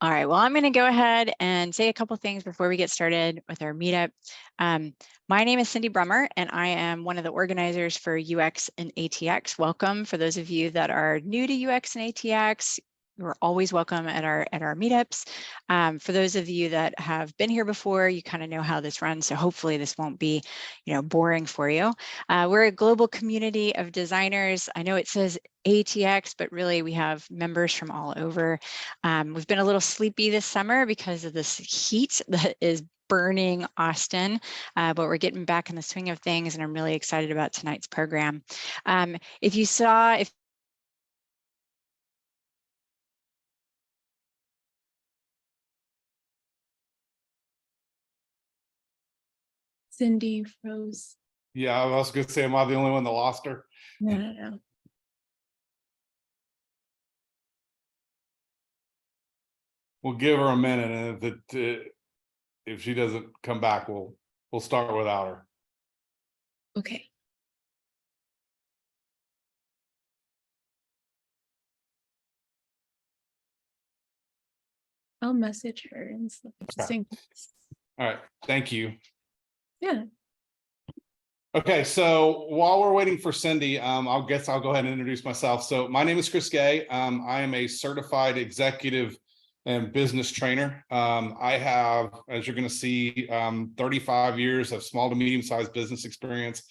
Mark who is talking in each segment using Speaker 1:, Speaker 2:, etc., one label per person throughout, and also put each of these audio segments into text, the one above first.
Speaker 1: All right, well, I'm going to go ahead and say a couple things before we get started with our meetup. My name is Cindy Brummer, and I am one of the organizers for UX and ATX. Welcome. For those of you that are new to UX and ATX, you're always welcome at our meetups. For those of you that have been here before, you kind of know how this runs, so hopefully this won't be, boring for you. We're a global community of designers. I know it says ATX, but really we have members from all over. We've been a little sleepy this summer because of this heat that is burning Austin, but we're getting back in the swing of things, and I'm really excited about tonight's program. If
Speaker 2: Cindy froze.
Speaker 3: Yeah, I was going to say, am I the only one that lost her?
Speaker 2: No.
Speaker 3: We'll give her a minute, and if she doesn't come back, we'll start without her.
Speaker 2: Okay. I'll message her and stuff.
Speaker 3: Okay. All right, thank you.
Speaker 2: Yeah.
Speaker 3: Okay, so while we're waiting for Cindy, I'll go ahead and introduce myself. So my name is Chris Gay. I am a certified executive and business trainer. I have, as you're going to see, 35 years of small to medium-sized business experience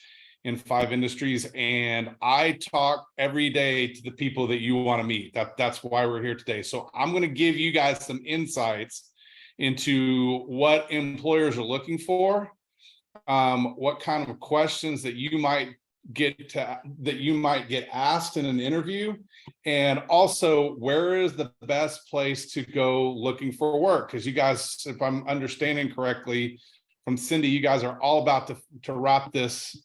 Speaker 3: in 5 industries, and I talk every day to the people that you want to meet. That's why we're here today. So I'm going to give you guys some insights into what employers are looking for, what kind of questions that you might get asked in an interview, and also where is the best place to go looking for work. Because you guys, if I'm understanding correctly from Cindy, you guys are all about to wrap this,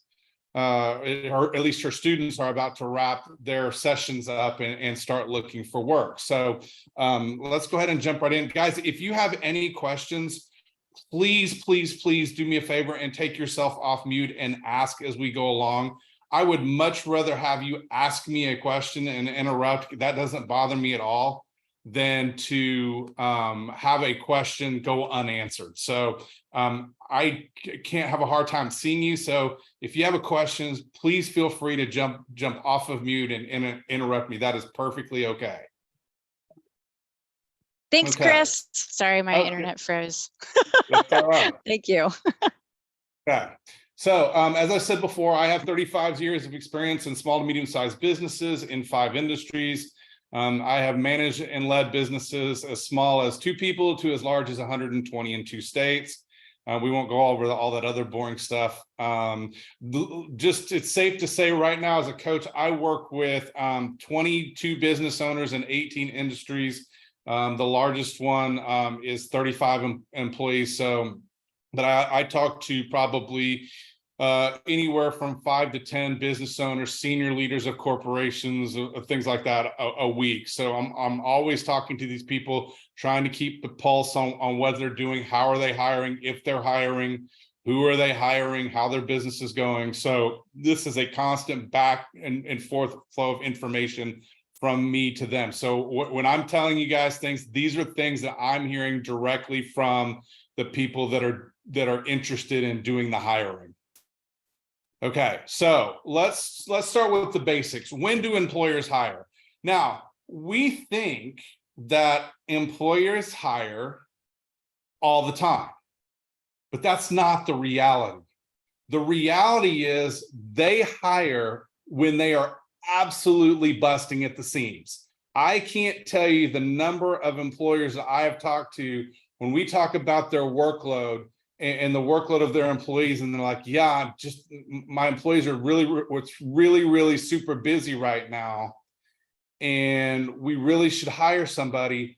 Speaker 3: or at least her students are about to wrap their sessions up and start looking for work. So let's go ahead and jump right in. Guys, if you have any questions, please do me a favor and take yourself off mute and ask as we go along. I would much rather have you ask me a question and interrupt. That doesn't bother me at all, than to have a question go unanswered. So I can't have a hard time seeing you. So if you have a question, please feel free to jump off of mute and interrupt me. That is perfectly okay.
Speaker 1: Thanks, okay. Chris. Sorry, my internet froze.
Speaker 3: That's all right.
Speaker 1: Thank you.
Speaker 3: Okay. So as I said before, I have 35 years of experience in small to medium-sized businesses in 5 industries. I have managed and led businesses as small as 2 people to as large as 120 in 2 states. We won't go over all that other boring stuff. Just it's safe to say right now as a coach, I work with 22 business owners in 18 industries. The largest one is 35 employees. So, but I talk to probably anywhere from 5 to 10 business owners, senior leaders of corporations, things like that a week. So I'm always talking to these people, trying to keep the pulse on what they're doing, how are they hiring, if they're hiring, who are they hiring, how their business is going. So this is a constant back and forth flow of information from me to them. So when I'm telling you guys things, these are things that I'm hearing directly from the people that are interested in doing the hiring. Okay, so let's start with the basics. When do employers hire? Now, we think that employers hire all the time, but that's not the reality. The reality is they hire when they are absolutely busting at the seams. I can't tell you the number of employers that I have talked to when we talk about their workload and the workload of their employees, and they're like, yeah, my employees are really super busy right now, and we really should hire somebody,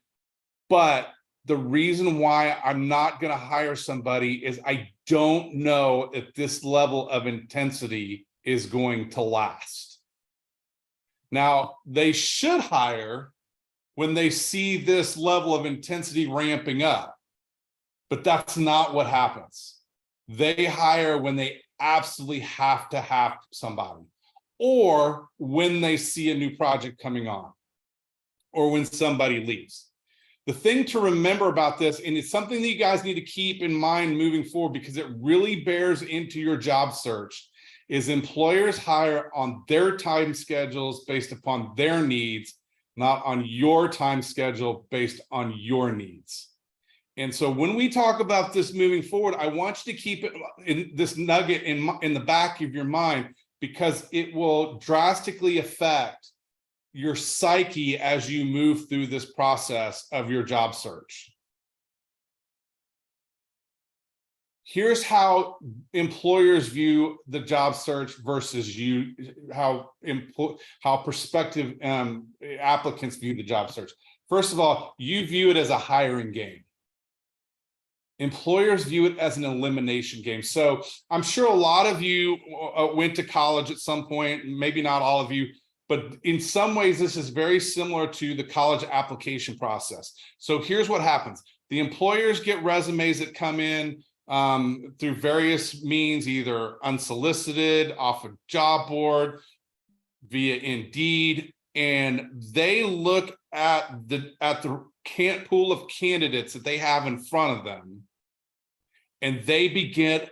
Speaker 3: but the reason why I'm not going to hire somebody is I don't know if this level of intensity is going to last. Now, they should hire when they see this level of intensity ramping up, but that's not what happens. They hire when they absolutely have to have somebody, or when they see a new project coming on, or when somebody leaves. The thing to remember about this, and it's something that you guys need to keep in mind moving forward because it really bears into your job search, is employers hire on their time schedules based upon their needs, not on your time schedule based on your needs. And so when we talk about this moving forward, I want you to keep it in this nugget in the back of your mind, because it will drastically affect your psyche as you move through this process of your job search. Here's how employers view the job search versus how prospective applicants view the job search. First of all, you view it as a hiring game. Employers view it as an elimination game. So I'm sure a lot of you went to college at some point, maybe not all of you, but in some ways, this is very similar to the college application process. So here's what happens. The employers get resumes that come in through various means, either unsolicited, off a job board, via Indeed, and they look at the pool of candidates that they have in front of them, and they begin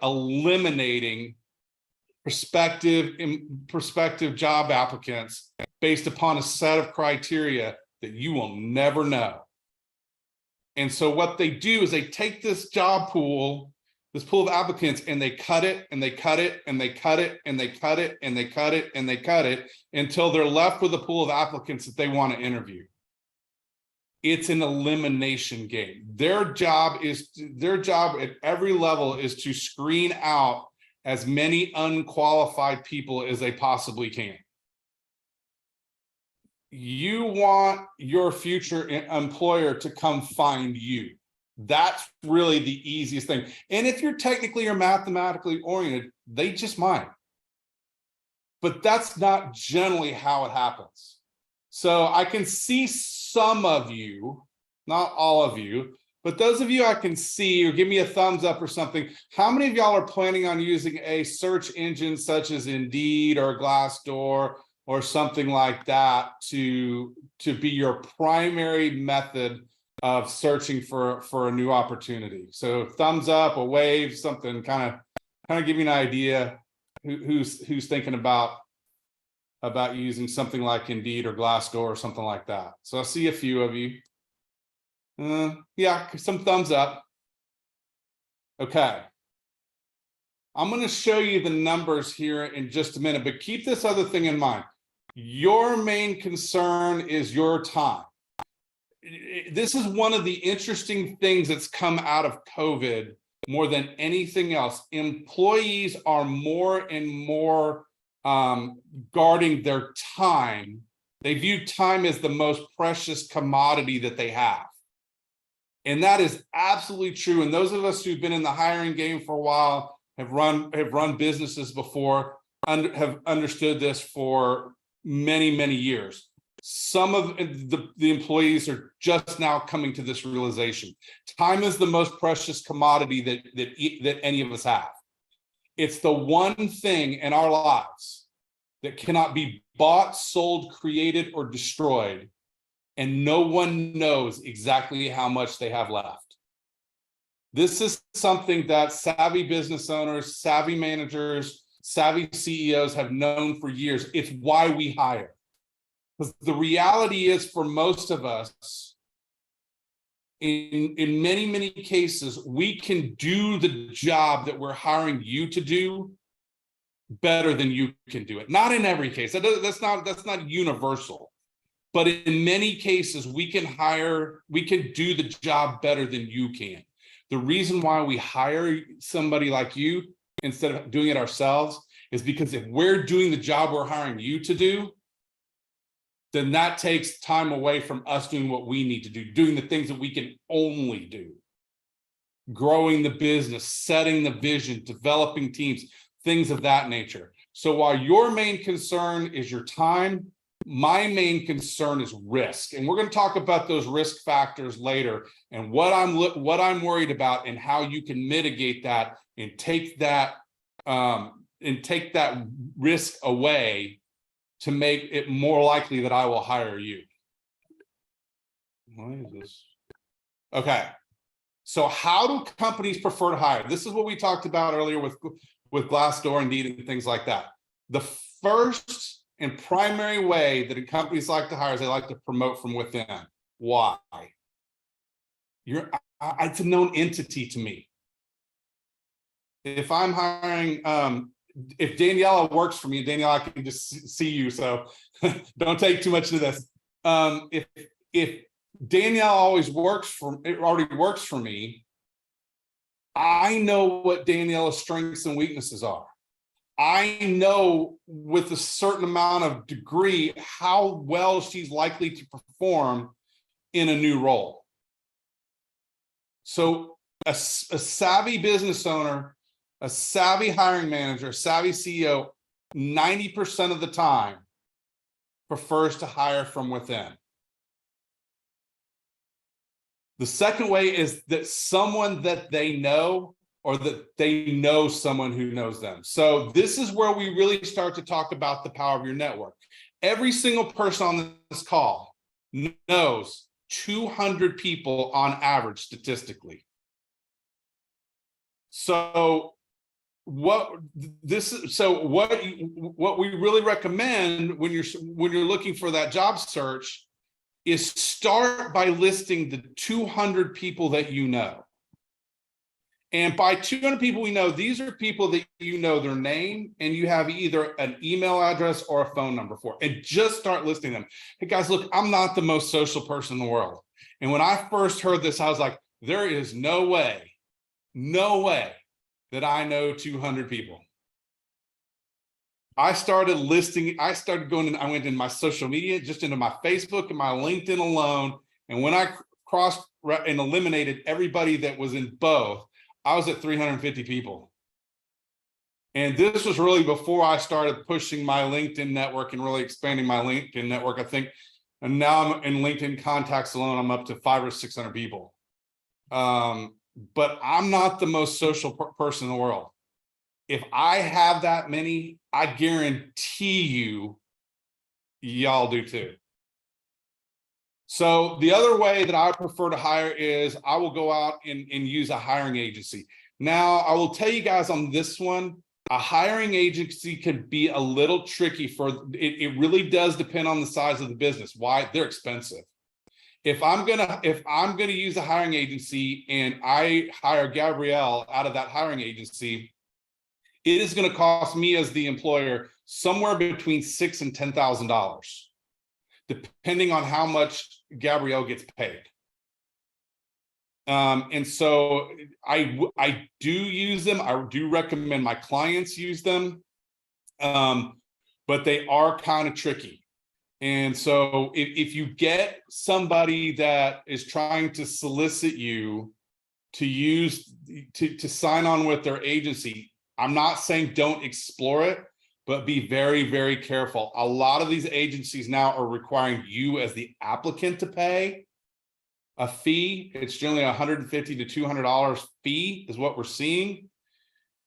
Speaker 3: eliminating prospective job applicants based upon a set of criteria that you will never know. And so what they do is they take this job pool, this pool of applicants, and they cut it and they cut it and they cut it and they cut it and they cut it and they cut it until they're left with a pool of applicants that they want to interview. It's an elimination game. Their job at every level is to screen out as many unqualified people as they possibly can. You want your future employer to come find you. That's really the easiest thing. And if you're technically or mathematically oriented, they just might. But that's not generally how it happens. So I can see some of you, not all of you, but those of you I can see, or give me a thumbs up or something. How many of y'all are planning on using a search engine such as Indeed or Glassdoor or something like that to be your primary method of searching for a new opportunity? So thumbs up, a wave, something kind of give you an idea who's thinking about using something like Indeed or Glassdoor or something like that. So I see a few of you. Yeah, some thumbs up. Okay. I'm going to show you the numbers here in just a minute, but keep this other thing in mind. Your main concern is your time. This is one of the interesting things that's come out of COVID more than anything else. Employees are more and more guarding their time. They view time as the most precious commodity that they have. And that is absolutely true. And those of us who've been in the hiring game for a while, have run businesses before, have understood this for many, many years. Some of the employees are just now coming to this realization. Time is the most precious commodity that any of us have. It's the one thing in our lives that cannot be bought, sold, created, or destroyed, and no one knows exactly how much they have left. This is something that savvy business owners, savvy managers, savvy CEOs have known for years. It's why we hire. Because the reality is, for most of us, in many, many cases, we can do the job that we're hiring you to do better than you can do it. Not in every case. That's not universal. But in many cases, we can do the job better than you can. The reason why we hire somebody like you instead of doing it ourselves is because if we're doing the job we're hiring you to do, then that takes time away from us doing what we need to do, doing the things that we can only do. Growing the business, setting the vision, developing teams, things of that nature. So while your main concern is your time, my main concern is risk. And we're going to talk about those risk factors later and what I'm worried about and how you can mitigate that and take that risk away to make it more likely that I will hire you. Why is this? Okay. So how do companies prefer to hire? This is what we talked about earlier with Glassdoor, Indeed, and things like that. The first and primary way that companies like to hire is they like to promote from within. Why? It's a known entity to me. If I'm hiring, if Daniela works for me, Daniela, I can just see you, so don't take too much of this. If Danielle already works for me, I know what Daniela's strengths and weaknesses are. I know with a certain amount of degree how well she's likely to perform in a new role. So a savvy business owner, a savvy hiring manager, a savvy CEO, 90% of the time prefers to hire from within. The second way is that someone that they know, or that they know someone who knows them. So this is where we really start to talk about the power of your network. Every single person on this call knows 200 people on average statistically. So what we really recommend when you're looking for that job search is start by listing the 200 people that you know. And by 200 people we know, these are people that you know their name and you have either an email address or a phone number for, and just start listing them. Hey guys, look, I'm not the most social person in the world. And when I first heard this, I was like, there is no way that I know 200 people. I started going in, I went in my social media, just into my Facebook and my LinkedIn alone. And when I crossed and eliminated everybody that was in both, I was at 350 people. And this was really before I started pushing my LinkedIn network and really expanding my LinkedIn network, I think. And now I'm in LinkedIn contacts alone, I'm up to 500 or 600 people. But I'm not the most social person in the world. If I have that many, I guarantee you, y'all do too. So the other way that I prefer to hire is I will go out and use a hiring agency. Now, I will tell you guys on this one, a hiring agency can be a little tricky it really does depend on the size of the business. Why? They're expensive. If I'm gonna use a hiring agency and I hire Gabrielle out of that hiring agency, it is going to cost me as the employer somewhere between $6,000 and $10,000, depending on how much Gabrielle gets paid. And so I do use them. I do recommend my clients use them, but they are kind of tricky. And so if you get somebody that is trying to solicit you to sign on with their agency, I'm not saying don't explore it, but be very, very careful. A lot of these agencies now are requiring you as the applicant to pay a fee. It's generally $150 to $200 fee is what we're seeing.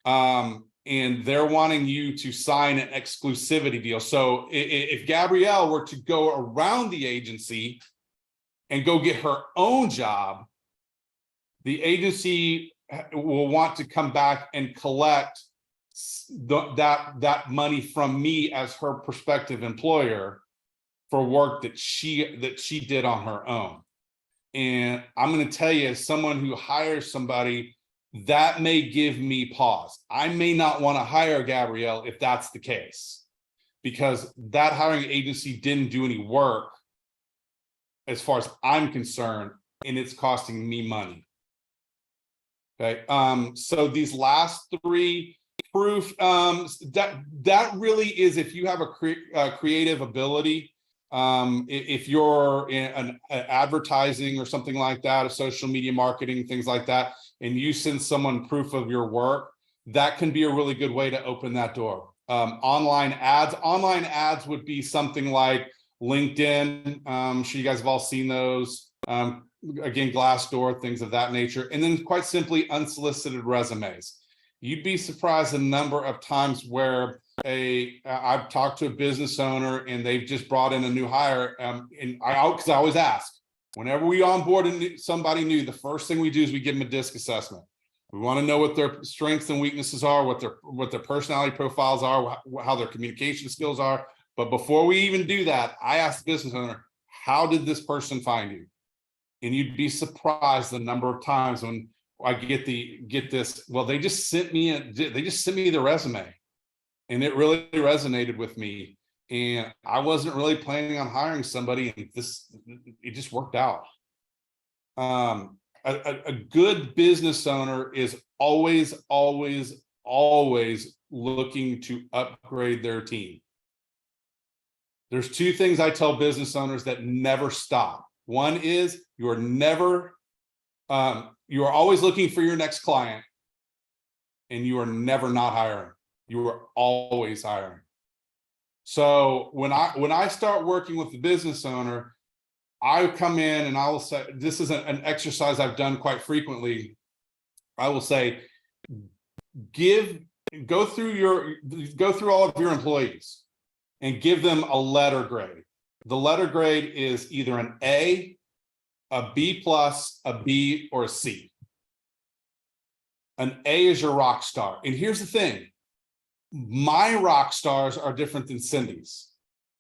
Speaker 3: And they're wanting you to sign an exclusivity deal. So if Gabrielle were to go around the agency and go get her own job, the agency will want to come back and collect that money from me as her prospective employer for work that she did on her own. And I'm going to tell you, as someone who hires somebody, that may give me pause. I may not want to hire Gabrielle if that's the case, because that hiring agency didn't do any work as far as I'm concerned, and it's costing me money. Okay, so these last three proof, that really is if you have a creative ability. If you're in an advertising or something like that, a social media marketing, things like that, and you send someone proof of your work, that can be a really good way to open that door. Online ads would be something like LinkedIn. I'm sure you guys have all seen those. Again, Glassdoor, things of that nature. And then quite simply, unsolicited resumes. You'd be surprised the number of times where I've talked to a business owner and they've just brought in a new hire, and because I always ask, Whenever we onboard somebody new, the first thing we do is we give them a DISC assessment. We want to know what their strengths and weaknesses are, what their personality profiles are, how their communication skills are. But before we even do that, I ask the business owner, how did this person find you? And you'd be surprised the number of times when I get this, well, they just sent me the resume, and it really resonated with me. And I wasn't really planning on hiring somebody, and it just worked out. A good business owner is always looking to upgrade their team. There's two things I tell business owners that never stop. One is you are always looking for your next client, and you are never not hiring. You are always hiring. So when I start working with the business owner, I come in and I will say, this is an exercise I've done quite frequently. I will say, go through all of your employees and give them a letter grade. The letter grade is either an A, a B+, a B, or a C. An A is your rock star. And here's the thing, my rock stars are different than Cindy's.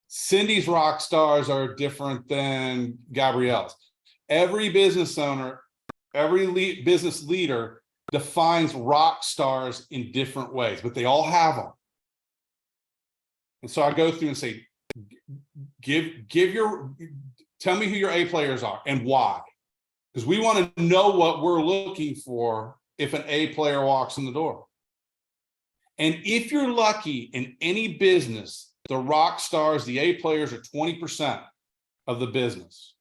Speaker 3: Cindy's rock stars are different than Gabrielle's. Every business owner, every business leader defines rock stars in different ways, but they all have them. And so I go through and say, tell me who your A players are and why. Because we want to know what we're looking for if an A player walks in the door. And if you're lucky in any business, the rock stars, the A players are 20% of the business.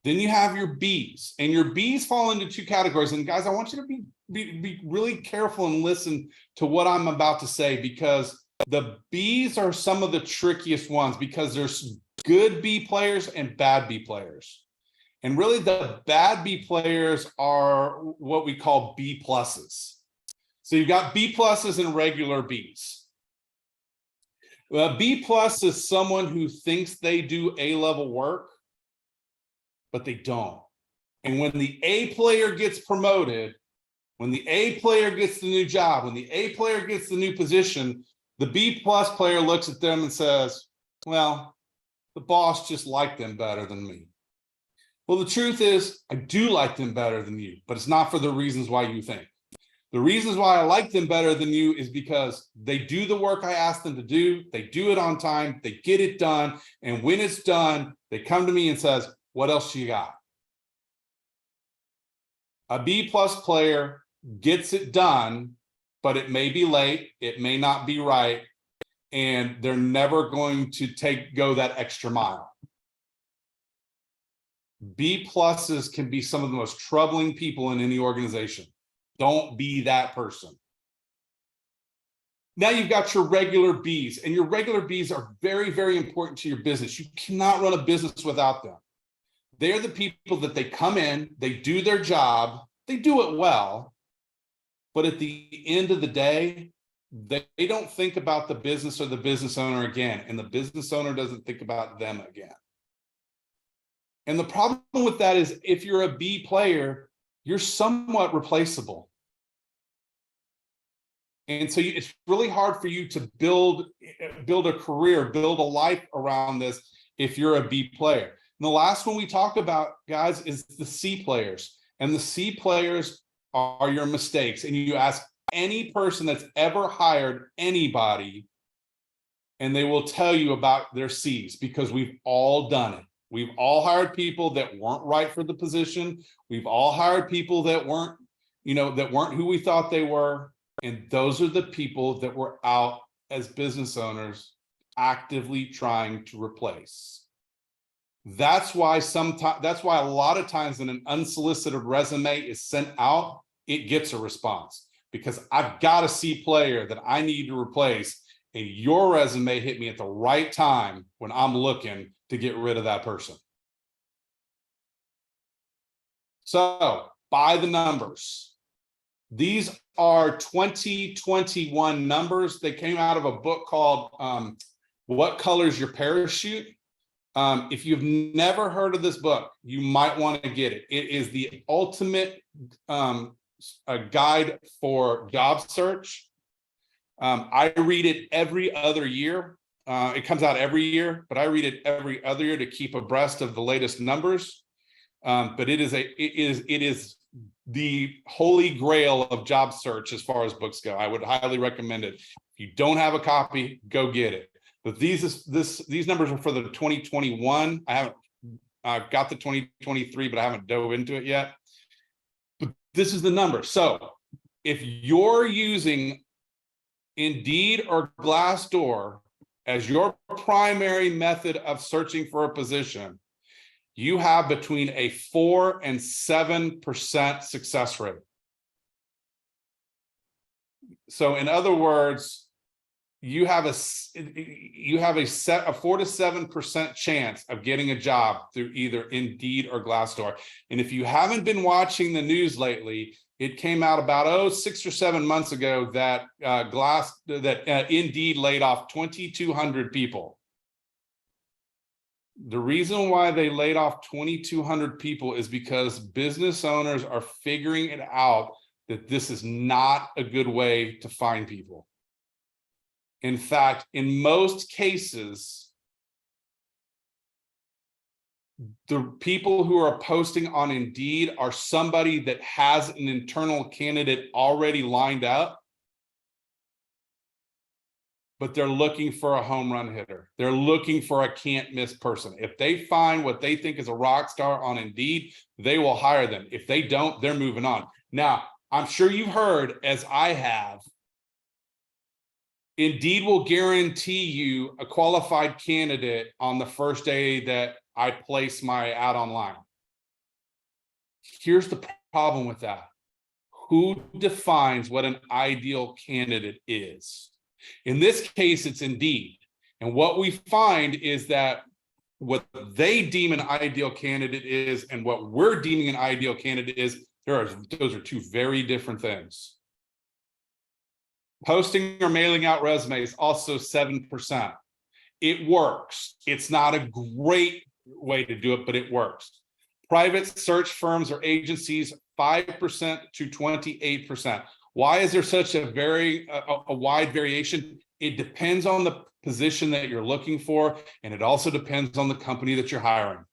Speaker 3: Then you have your Bs, and your Bs fall into two categories. And guys, I want you to be really careful and listen to what I'm about to say, because the Bs are some of the trickiest ones, because there's good B players and bad B players. And really the bad B players are what we call B pluses. So you've got B pluses and regular Bs. B plus is someone who thinks they do A-level work, but they don't. And when the A player gets promoted, when the A player gets the new job, when the A player gets the new position, the B plus player looks at them and says, well, the boss just liked them better than me. Well, the truth is, I do like them better than you, but it's not for the reasons why you think. The reasons why I like them better than you is because they do the work I ask them to do, they do it on time, they get it done, and when it's done, they come to me and says, what else you got? A B plus player gets it done, but it may be late, it may not be right, and they're never going to go that extra mile. B pluses can be some of the most troubling people in any organization. Don't be that person. Now you've got your regular Bs, and your regular Bs are very, very important to your business. You cannot run a business without them. They're the people that they come in, they do their job, they do it well, but at the end of the day, they don't think about the business or the business owner again, and the business owner doesn't think about them again. And the problem with that is, if you're a B player, you're somewhat replaceable. And so it's really hard for you to build a career, build a life around this if you're a B player. And the last one we talk about, guys, is the C players. And the C players are your mistakes. And you ask any person that's ever hired anybody, and they will tell you about their C's, because we've all done it. We've all hired people that weren't right for the position. We've all hired people that weren't who we thought they were. And those are the people that we're out as business owners actively trying to replace. That's why a lot of times when an unsolicited resume is sent out, it gets a response, because I've got a C player that I need to replace, and your resume hit me at the right time when I'm looking to get rid of that person. So by the numbers. These are 2021 numbers. They came out of a book called What Color's Your Parachute? If you've never heard of this book, you might want to get it. It is the ultimate a guide for job search. I read it every other year. It comes out every year, but I read it every other year to keep abreast of the latest numbers. But it is the holy grail of job search as far as books go. I would highly recommend it. If you don't have a copy, go get it. But these numbers are for the 2021. I've got the 2023, but I haven't dove into it yet. But this is the number. So if you're using Indeed or Glassdoor as your primary method of searching for a position, you have between a 4 and 7% success rate. So in other words, you have a 4 to 7% chance of getting a job through either Indeed or Glassdoor. And if you haven't been watching the news lately, it came out about 6 or 7 months ago that Indeed laid off 2,200 people. The reason why they laid off 2,200 people is because business owners are figuring it out that this is not a good way to find people. In fact, in most cases, the people who are posting on Indeed are somebody that has an internal candidate already lined up, but they're looking for a home run hitter. They're looking for a can't miss person. If they find what they think is a rock star on Indeed, they will hire them. If they don't, they're moving on. Now, I'm sure you've heard, as I have, Indeed will guarantee you a qualified candidate on the first day that I place my ad online. Here's the problem with that. Who defines what an ideal candidate is? In this case, it's Indeed. And what we find is that what they deem an ideal candidate is and what we're deeming an ideal candidate is, those are two very different things. Posting or mailing out resumes, also 7%. It works. It's not a great way to do it, but it works. Private search firms or agencies, 5% to 28%. Why is there such a wide variation? It depends on the position that you're looking for, and it also depends on the company that you're hiring.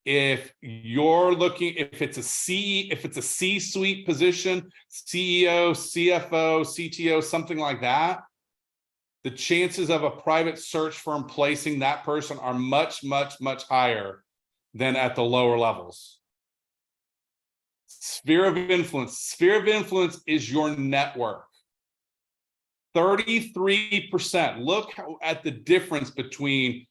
Speaker 3: If it's a C-suite position, CEO, CFO, CTO, something like that, the chances of a private search firm placing that person are much, much, much higher than at the lower levels. Sphere of influence. Sphere of influence is your network. 33%. Look at the difference between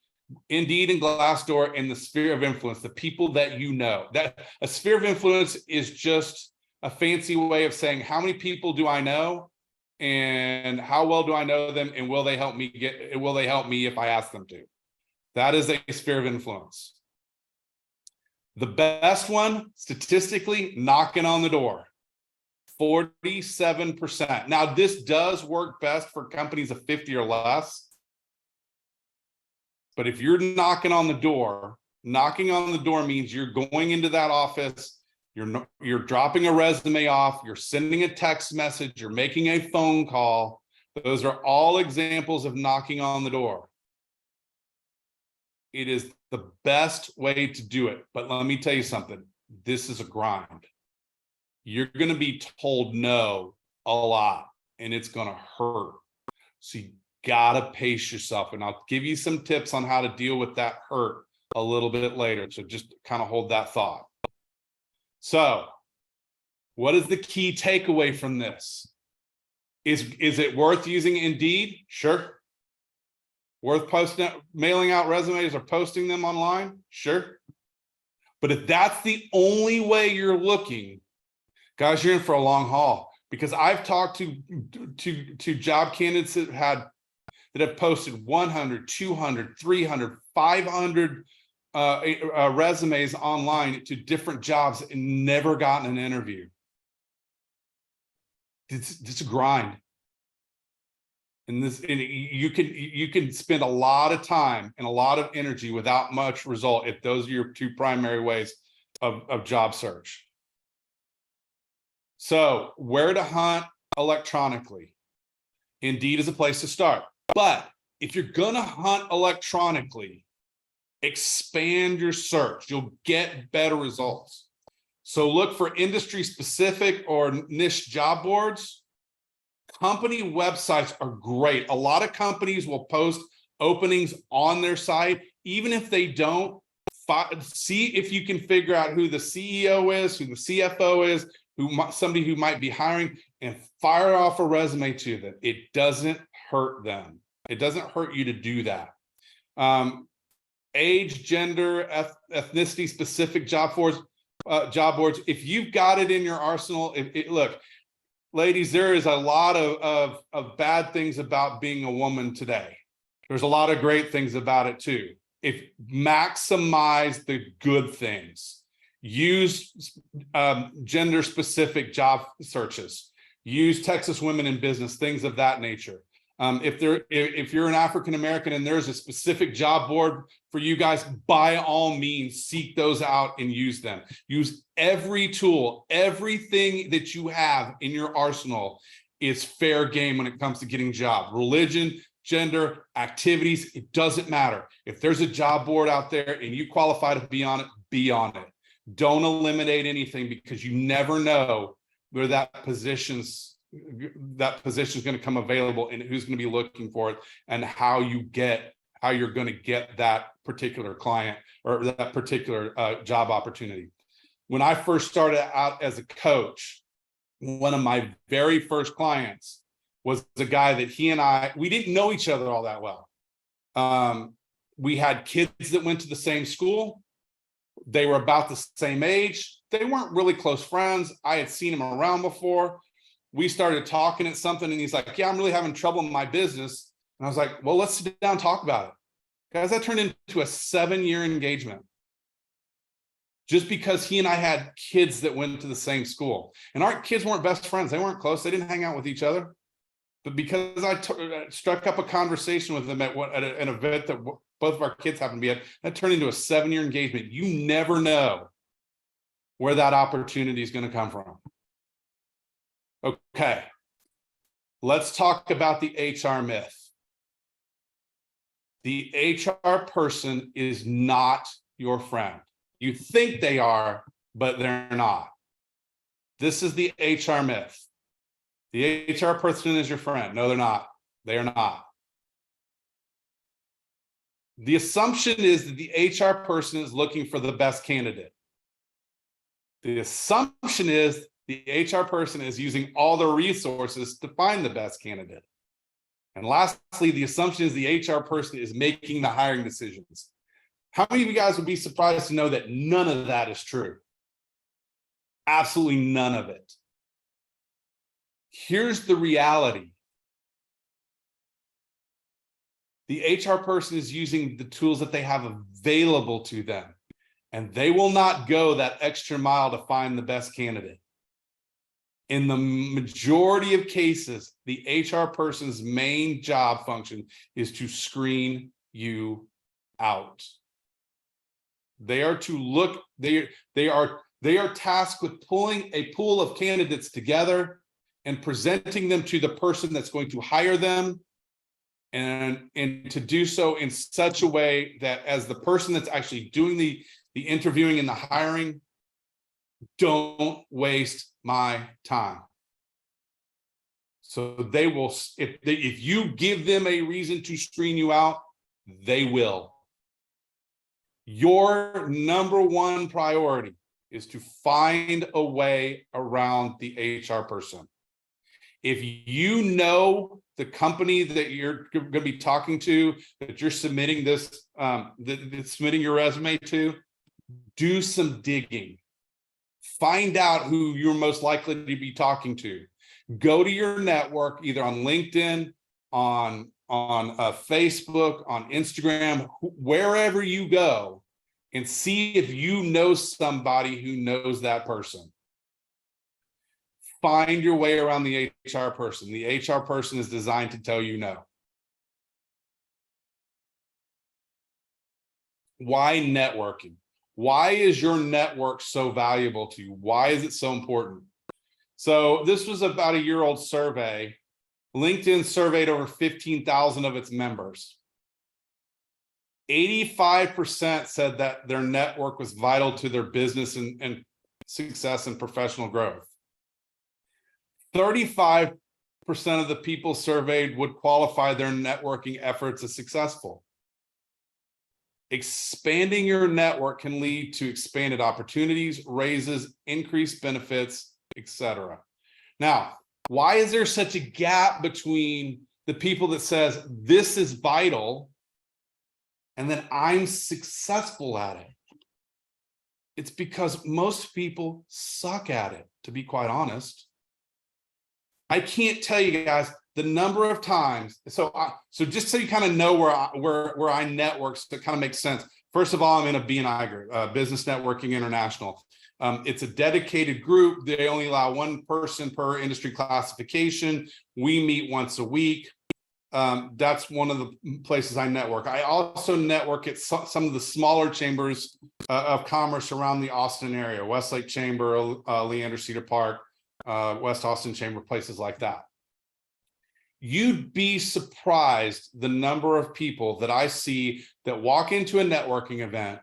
Speaker 3: Indeed and Glassdoor and the sphere of influence, the people that you know. That a sphere of influence is just a fancy way of saying how many people do I know and how well do I know them, and will they help me if I ask them to? That is a sphere of influence. The best one, statistically, knocking on the door, 47%. Now, this does work best for companies of 50 or less. But if you're knocking on the door means you're going into that office, you're dropping a resume off, you're sending a text message, you're making a phone call. Those are all examples of knocking on the door. It is the best way to do it. But let me tell you something. This is a grind. You're going to be told no a lot, and it's going to hurt. So you gotta pace yourself, and I'll give you some tips on how to deal with that hurt a little bit later. So just kind of hold that thought. So what is the key takeaway from this? Is it worth using Indeed? Sure. Worth mailing out resumes or posting them online? Sure. But if that's the only way you're looking, guys, you're in for a long haul, because I've talked to job candidates that have posted 100, 200, 300, 500 resumes online to different jobs and never gotten an interview. It's a grind. And you can spend a lot of time and a lot of energy without much result if those are your two primary ways of job search. So where to hunt electronically? Indeed is a place to start. But if you're gonna hunt electronically, expand your search. You'll get better results. So look for industry specific or niche job boards. Company websites are great. A lot of companies will post openings on their site. Even if they don't, see if you can figure out who the CEO is, who the CFO is, somebody who might be hiring, and fire off a resume to them. It doesn't hurt them. It doesn't hurt you to do that. Age, gender, ethnicity specific job boards. If you've got it in your arsenal, look, ladies, there is a lot of bad things about being a woman today. There's a lot of great things about it too. If maximize the good things, use gender specific job searches, use Texas Women in Business, things of that nature. If you're an African American and there's a specific job board for you guys, by all means, seek those out and use them. Use every tool, everything that you have in your arsenal is fair game when it comes to getting a job. Religion, gender, activities, it doesn't matter. If there's a job board out there and you qualify to be on it, be on it. Don't eliminate anything, because you never know where that position's going to come available and who's going to be looking for it, and how you're going to get that particular client or that particular job opportunity. When I first started out as a coach, one of my very first clients was the guy that we didn't know each other all that well. We had kids that went to the same school. They were about the same age. They weren't really close friends. I had seen him around before. We started talking at something and he's like, yeah, I'm really having trouble in my business. And I was like, well, let's sit down and talk about it. Guys, that turned into a 7-year engagement. Just because he and I had kids that went to the same school. And our kids weren't best friends. They weren't close. They didn't hang out with each other. But because I struck up a conversation with them at an event that both of our kids happened to be at, that turned into a 7-year engagement. You never know where that opportunity is going to come from. Okay, let's talk about the HR myth. The HR person is not your friend. You think they are, but they're not. This is the HR myth. The HR person is your friend. No, they're not. They are not. The assumption is that the HR person is looking for the best candidate. The assumption is the HR person is using all the resources to find the best candidate. And lastly, the assumption is the HR person is making the hiring decisions. How many of you guys would be surprised to know that none of that is true? Absolutely none of it. Here's the reality. The HR person is using the tools that they have available to them, and they will not go that extra mile to find the best candidate. In the majority of cases, the HR person's main job function is to screen you out. They are to look, they are tasked with pulling a pool of candidates together and presenting them to the person that's going to hire them, and to do so in such a way that as the person that's actually doing the interviewing and the hiring, don't waste my time. So they will, if you give them a reason to screen you out, they will. Your number one priority is to find a way around the HR person. If you know the company that you're going to be talking to, that you're submitting this, submitting your resume to, do some digging. Find out who you're most likely to be talking to. Go to your network, either on LinkedIn, on Facebook, on Instagram, wherever you go, and see if you know somebody who knows that person. find your way around the HR person. The HR person is designed to tell you no. Why networking? Why is your network so valuable to you? Why is it so important? So this was about a year-old survey. LinkedIn surveyed over 15,000 of its members. 85% said that their network was vital to their business and success and professional growth. 35% of the people surveyed would qualify their networking efforts as successful. Expanding your network can lead to expanded opportunities, raises, increased benefits, etc. Now, why is there such a gap between the people that says this is vital and then I'm successful at it? It's because most people suck at it, to be quite honest. I can't tell you guys the number of times. So just so you kind of know where I network, so it kind of makes sense. First of all, I'm in a B&I group, Business Networking International. It's a dedicated group. They only allow one person per industry classification. We meet once a week. That's one of the places I network. I also network at some of the smaller chambers of commerce around the Austin area, Westlake Chamber, Leander Cedar Park, West Austin Chamber, places like that. You'd be surprised the number of people that I see that walk into a networking event,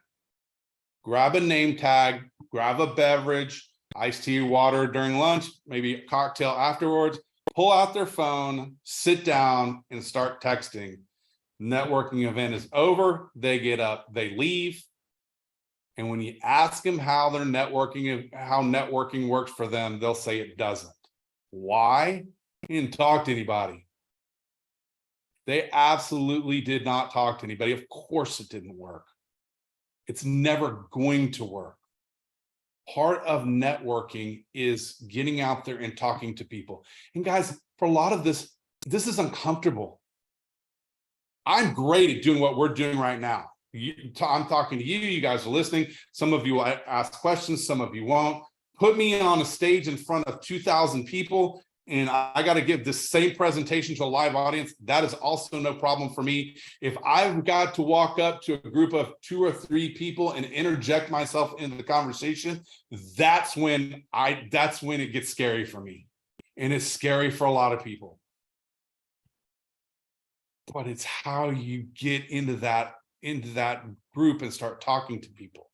Speaker 3: grab a name tag, grab a beverage, iced tea, water during lunch, maybe a cocktail afterwards, pull out their phone, sit down, and start texting. Networking event is over. They get up, they leave. And when you ask them how networking works for them, they'll say it doesn't. Why? They didn't talk to anybody. They absolutely did not talk to anybody. Of course it didn't work. It's never going to work. Part of networking is getting out there and talking to people. And guys, for a lot of this is uncomfortable. I'm great at doing what we're doing right now. I'm talking to you, you guys are listening. Some of you will ask questions, some of you won't. Put me on a stage in front of 2,000 people and I got to give this same presentation to a live audience. That is also no problem for me. If I've got to walk up to a group of 2 or 3 people and interject myself into the conversation, that's when it gets scary for me. And it's scary for a lot of people. But it's how you get into that group and start talking to people.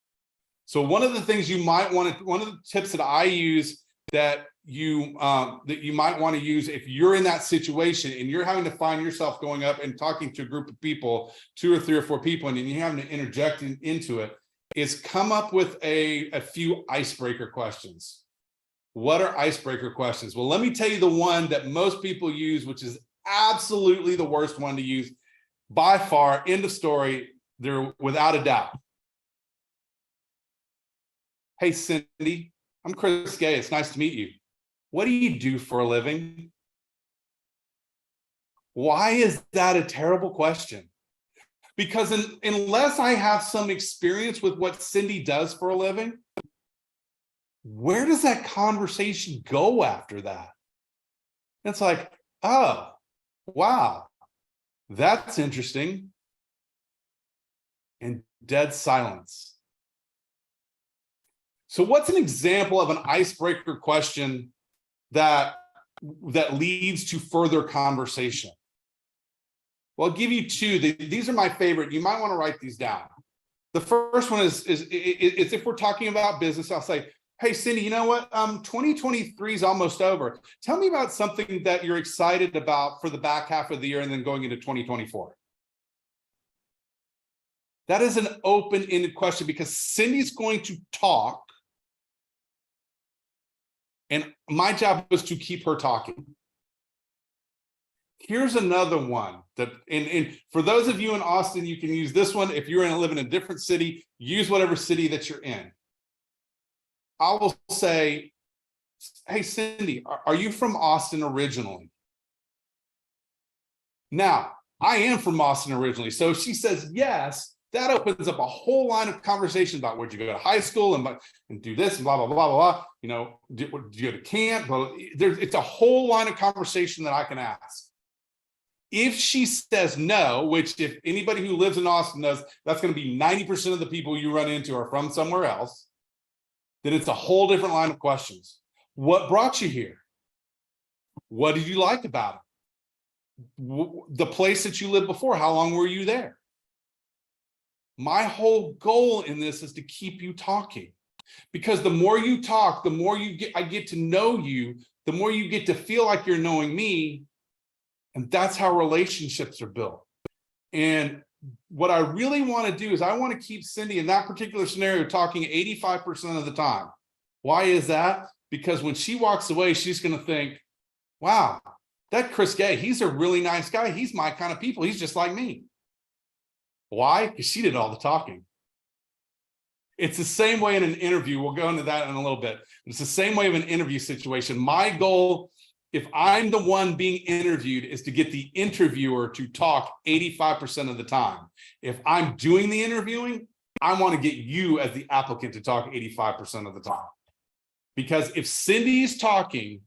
Speaker 3: So one of the things you might want to, one of the tips that I use that you might want to use if you're in that situation and you're having to find yourself going up and talking to a group of people, 2 or 3 or 4 people, and you're having to interject into it, is come up with a few icebreaker questions. What are icebreaker questions? Well, let me tell you the one that most people use, which is absolutely the worst one to use by far. End of story. They're without a doubt. Hey, Cindy, I'm Chris Gay. It's nice to meet you. What do you do for a living? Why is that a terrible question? Because unless I have some experience with what Cindy does for a living, where does that conversation go after that? It's like, oh, wow, that's interesting. And dead silence. So what's an example of an icebreaker question that leads to further conversation? Well, I'll give you 2. These are my favorite. You might want to write these down. The first one is if we're talking about business, I'll say, hey, Cindy, you know what? 2023 is almost over. Tell me about something that you're excited about for the back half of the year and then going into 2024. That is an open-ended question because Cindy's going to talk. And my job was to keep her talking. Here's another one that, and for those of you in Austin, you can use this one. If you're live in a different city, use whatever city that you're in. I will say, hey, Cindy, are you from Austin originally? Now, I am from Austin originally. So if she says yes, that opens up a whole line of conversations about where'd you go to high school and do this and blah, blah, blah, blah, blah. You know, did you go to camp? But it's a whole line of conversation that I can ask. If she says no, which if anybody who lives in Austin knows, that's going to be 90% of the people you run into are from somewhere else, then it's a whole different line of questions. What brought you here? What did you like about it? The place that you lived before, how long were you there? My whole goal in this is to keep you talking, because the more you talk, the more I get to know you, the more you get to feel like you're knowing me. And that's how relationships are built. And what I really want to do is I want to keep Cindy in that particular scenario talking 85% of the time. Why is that? Because when she walks away, she's going to think, wow, that Chris Gay, he's a really nice guy. He's my kind of people. He's just like me. Why? Because she did all the talking. It's the same way in an interview. We'll go into that in a little bit. It's the same way of an interview situation. My goal, if I'm the one being interviewed, is to get the interviewer to talk 85% of the time. If I'm doing the interviewing, I want to get you as the applicant to talk 85% of the time. Because if Cindy's talking,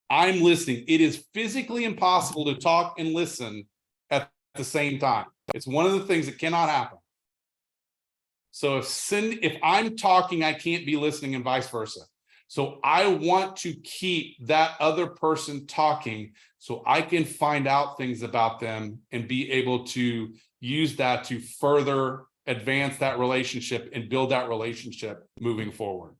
Speaker 3: I'm listening. It is physically impossible to talk and listen at the same time. It's one of the things that cannot happen. So if I'm talking, I can't be listening and vice versa. So I want to keep that other person talking so I can find out things about them and be able to use that to further advance that relationship and build that relationship moving forward.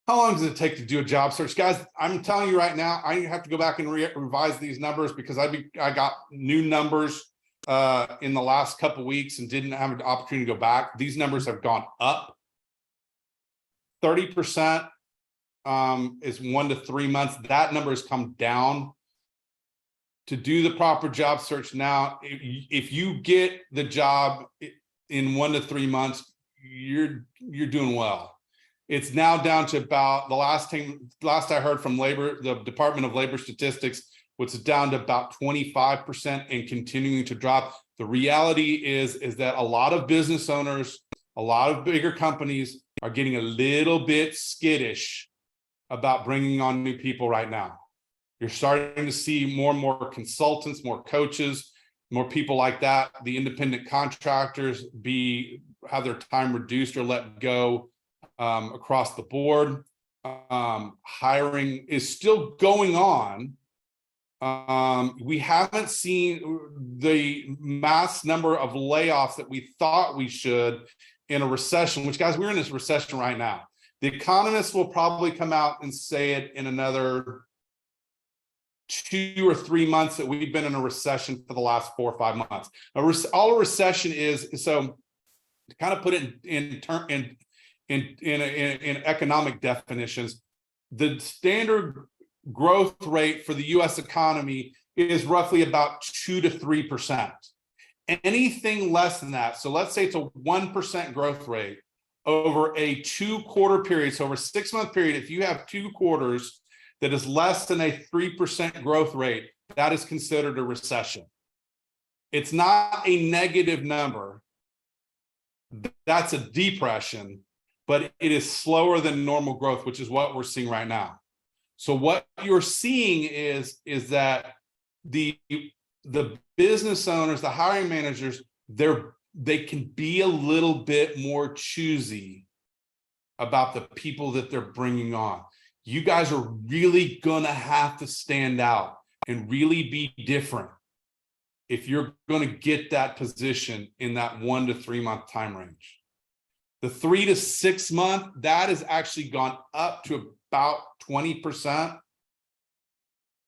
Speaker 3: How long does it take to do a job search? Guys, I'm telling you right now, I have to go back and revise these numbers because I got new numbers in the last couple of weeks and didn't have an opportunity to go back. These numbers have gone up. 30% is 1 to 3 months. That number has come down. To do the proper job search now, if you get the job in 1 to 3 months, you're doing well. It's now down to about the last I heard from the Department of Labor Statistics, which is down to about 25% and continuing to drop. The reality is that a lot of business owners, a lot of bigger companies are getting a little bit skittish about bringing on new people right now. You're starting to see more and more consultants, more coaches, more people like that. The independent contractors have their time reduced or let go across the board. Hiring is still going on. We haven't seen the mass number of layoffs that we thought we should in a recession, which, guys, we're in this recession right now. The economists will probably come out and say it in another 2 or 3 months that we've been in a recession for the last 4 or 5 months. All a recession is, so to kind of put it in economic definitions, the standard growth rate for the U.S. economy is roughly about 2 to 3%. Anything less than that, so let's say it's a 1% growth rate over a 2-quarter period, so over a 6-month period, if you have 2 quarters that is less than a 3% growth rate, that is considered a recession. It's not a negative number. That's a depression, but it is slower than normal growth, which is what we're seeing right now. So what you're seeing is that the business owners, the hiring managers, they can be a little bit more choosy about the people that they're bringing on. You guys are really gonna have to stand out and really be different if you're gonna get that position in that 1 to 3 month time range. The 3 to 6 month, that has actually gone up to about 20%.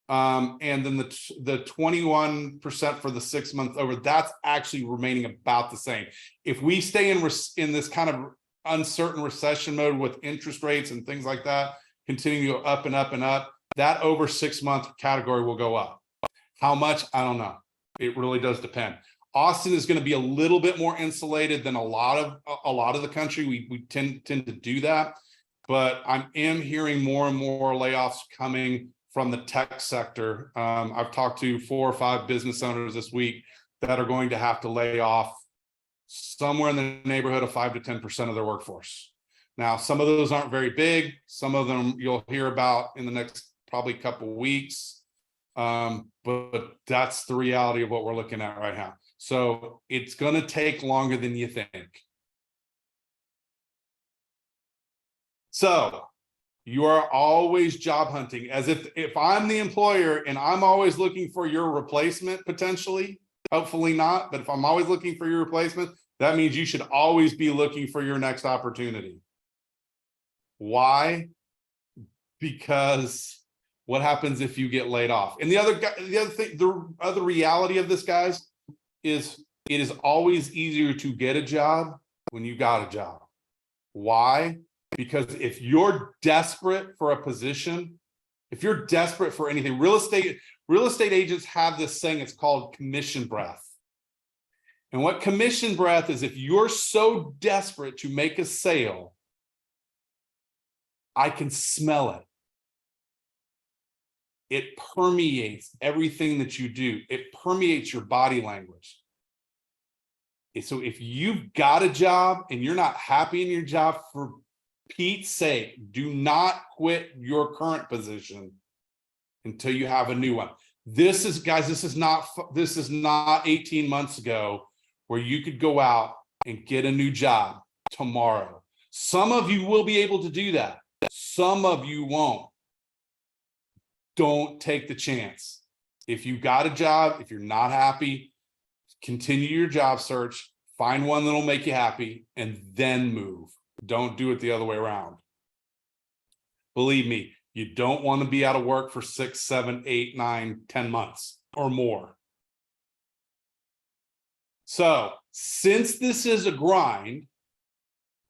Speaker 3: And then the 21% for the 6 months over, that's actually remaining about the same. If we stay in this kind of uncertain recession mode with interest rates and things like that, continue to go up and up and up, that over 6 month category will go up. How much? I don't know. It really does depend. Austin is going to be a little bit more insulated than a lot of the country. We tend to do that, but I am hearing more and more layoffs coming from the tech sector. I've talked to 4 or 5 business owners this week that are going to have to lay off somewhere in the neighborhood of 5 to 10% of their workforce. Now, some of those aren't very big. Some of them you'll hear about in the next probably couple of weeks. But that's the reality of what we're looking at right now. So it's going to take longer than you think. So you are always job hunting, as if I'm the employer and I'm always looking for your replacement, potentially, hopefully not, but if I'm always looking for your replacement, that means you should always be looking for your next opportunity. Why? Because what happens if you get laid off? And the other reality of this, guys, is it is always easier to get a job when you got a job. Why? Because if you're desperate for a position, if you're desperate for anything, real estate agents have this saying, it's called commission breath. And what commission breath is, if you're so desperate to make a sale, I can smell it. It permeates everything that you do. It permeates your body language. So if you've got a job and you're not happy in your job, for Pete's sake, do not quit your current position until you have a new one. This is, guys, this is not 18 months ago where you could go out and get a new job tomorrow. Some of you will be able to do that. Some of you won't. Don't take the chance. If you got a job, if you're not happy, continue your job search, find one that'll make you happy, and then move. Don't do it the other way around. Believe me, you don't want to be out of work for 6, 7, 8, 9, 10 months or more. So since this is a grind,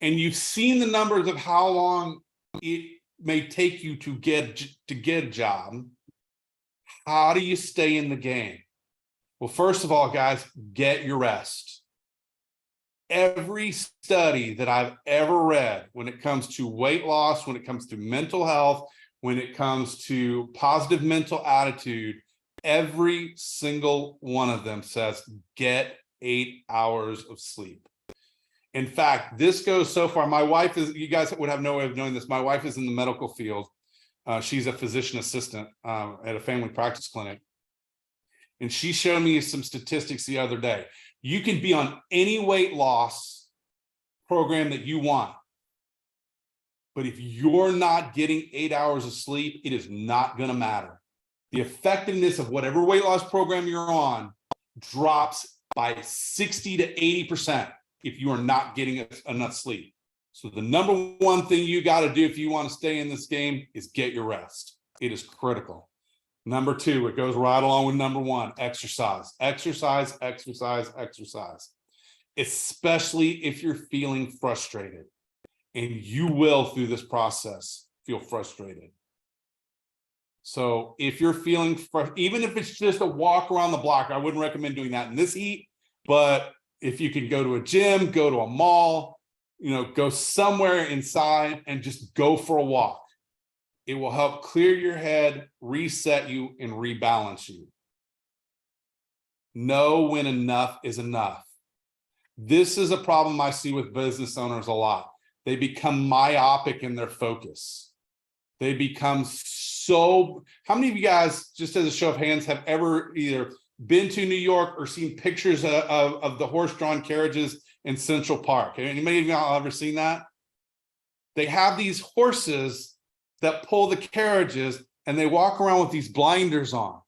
Speaker 3: and you've seen the numbers of how long it may take you to get a job, how do you stay in the game? Well, first of all, guys, get your rest. Every study that I've ever read when it comes to weight loss, when it comes to mental health, when it comes to positive mental attitude, every single one of them says get 8 hours of sleep. In fact, this goes so far. My wife is, you guys would have no way of knowing this. My wife is in the medical field. She's a physician assistant at a family practice clinic. And she showed me some statistics the other day. You can be on any weight loss program that you want. But if you're not getting 8 hours of sleep, it is not going to matter. The effectiveness of whatever weight loss program you're on drops by 60 to 80% if you are not getting enough sleep. So the number one thing you got to do if you want to stay in this game is get your rest. It is critical. Number 2, it goes right along with number 1, exercise. Exercise, exercise, exercise. Especially if you're feeling frustrated. And you will, through this process, feel frustrated. So if you're feeling frustrated, even if it's just a walk around the block, I wouldn't recommend doing that in this heat, but if you can go to a gym, go to a mall, go somewhere inside and just go for a walk. It will help clear your head, reset you, and rebalance you. Know when enough is enough. This is a problem I see with business owners a lot. They become myopic in their focus. They become so, how many of you guys, just as a show of hands, have ever either been to New York or seen pictures of the horse-drawn carriages in Central Park? Anybody of y'all ever seen that? They have these horses that pull the carriages and they walk around with these blinders on.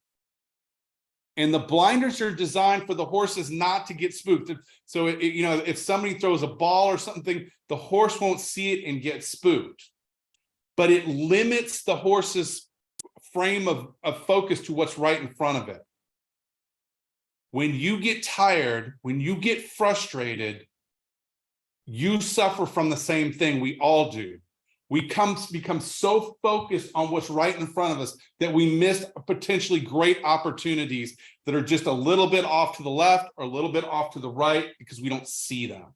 Speaker 3: And the blinders are designed for the horses not to get spooked. So, if somebody throws a ball or something, the horse won't see it and get spooked. But it limits the horse's frame of focus to what's right in front of it. When you get tired, when you get frustrated, you suffer from the same thing. We all do. We become so focused on what's right in front of us that we miss potentially great opportunities that are just a little bit off to the left or a little bit off to the right because we don't see them.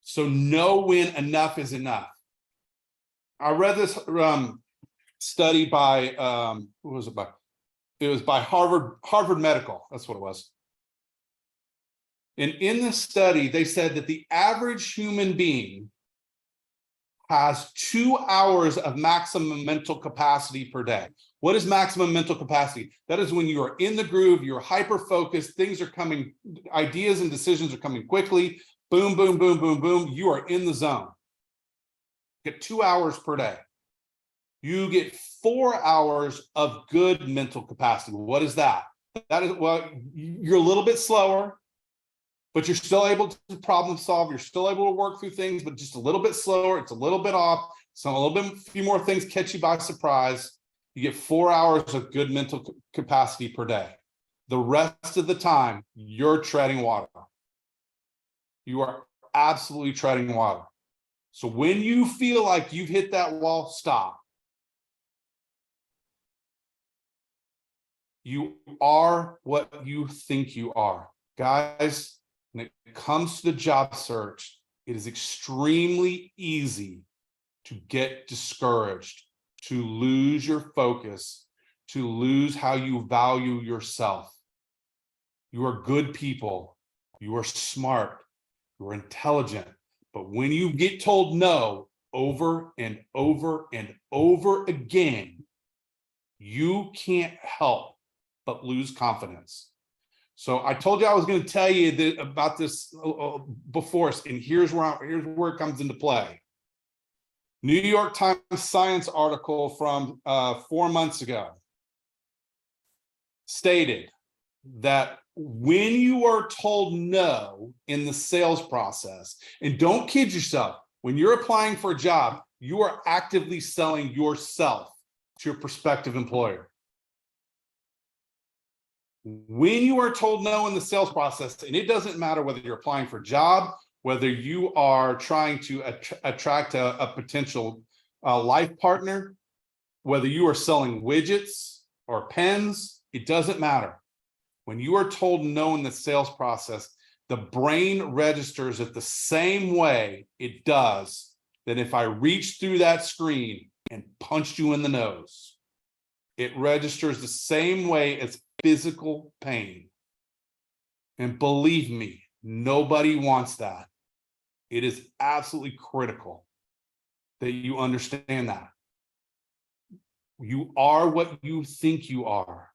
Speaker 3: So know when enough is enough. I read this study by who was it by? It was by Harvard Medical. That's what it was. And in this study, they said that the average human being has 2 hours of maximum mental capacity per day. What is maximum mental capacity? That is when you are in the groove, you're hyper-focused, things are coming, ideas and decisions are coming quickly. Boom, boom, boom, boom, boom. You are in the zone. Get 2 hours per day. You get 4 hours of good mental capacity. What is that? That is, well, you're a little bit slower, but you're still able to problem solve. You're still able to work through things, but just a little bit slower. It's a little bit off. A few more things catch you by surprise. You get 4 hours of good mental capacity per day. The rest of the time, you're treading water. You are absolutely treading water. So when you feel like you've hit that wall, stop. You are what you think you are. Guys, when it comes to the job search, it is extremely easy to get discouraged, to lose your focus, to lose how you value yourself. You are good people. You are smart. You are intelligent. But when you get told no over and over and over again, you can't help but lose confidence. So I told you I was going to tell you about this before, and here's where it comes into play. New York Times science article from 4 months ago stated that when you are told no in the sales process, and don't kid yourself, when you're applying for a job, you are actively selling yourself to your prospective employer. When you are told no in the sales process, and it doesn't matter whether you're applying for a job, whether you are trying to attract a potential life partner, whether you are selling widgets or pens, it doesn't matter. When you are told no in the sales process, the brain registers it the same way it does that if I reached through that screen and punched you in the nose. It registers the same way as physical pain. And believe me, nobody wants that. It is absolutely critical that you understand that. You are what you think you are.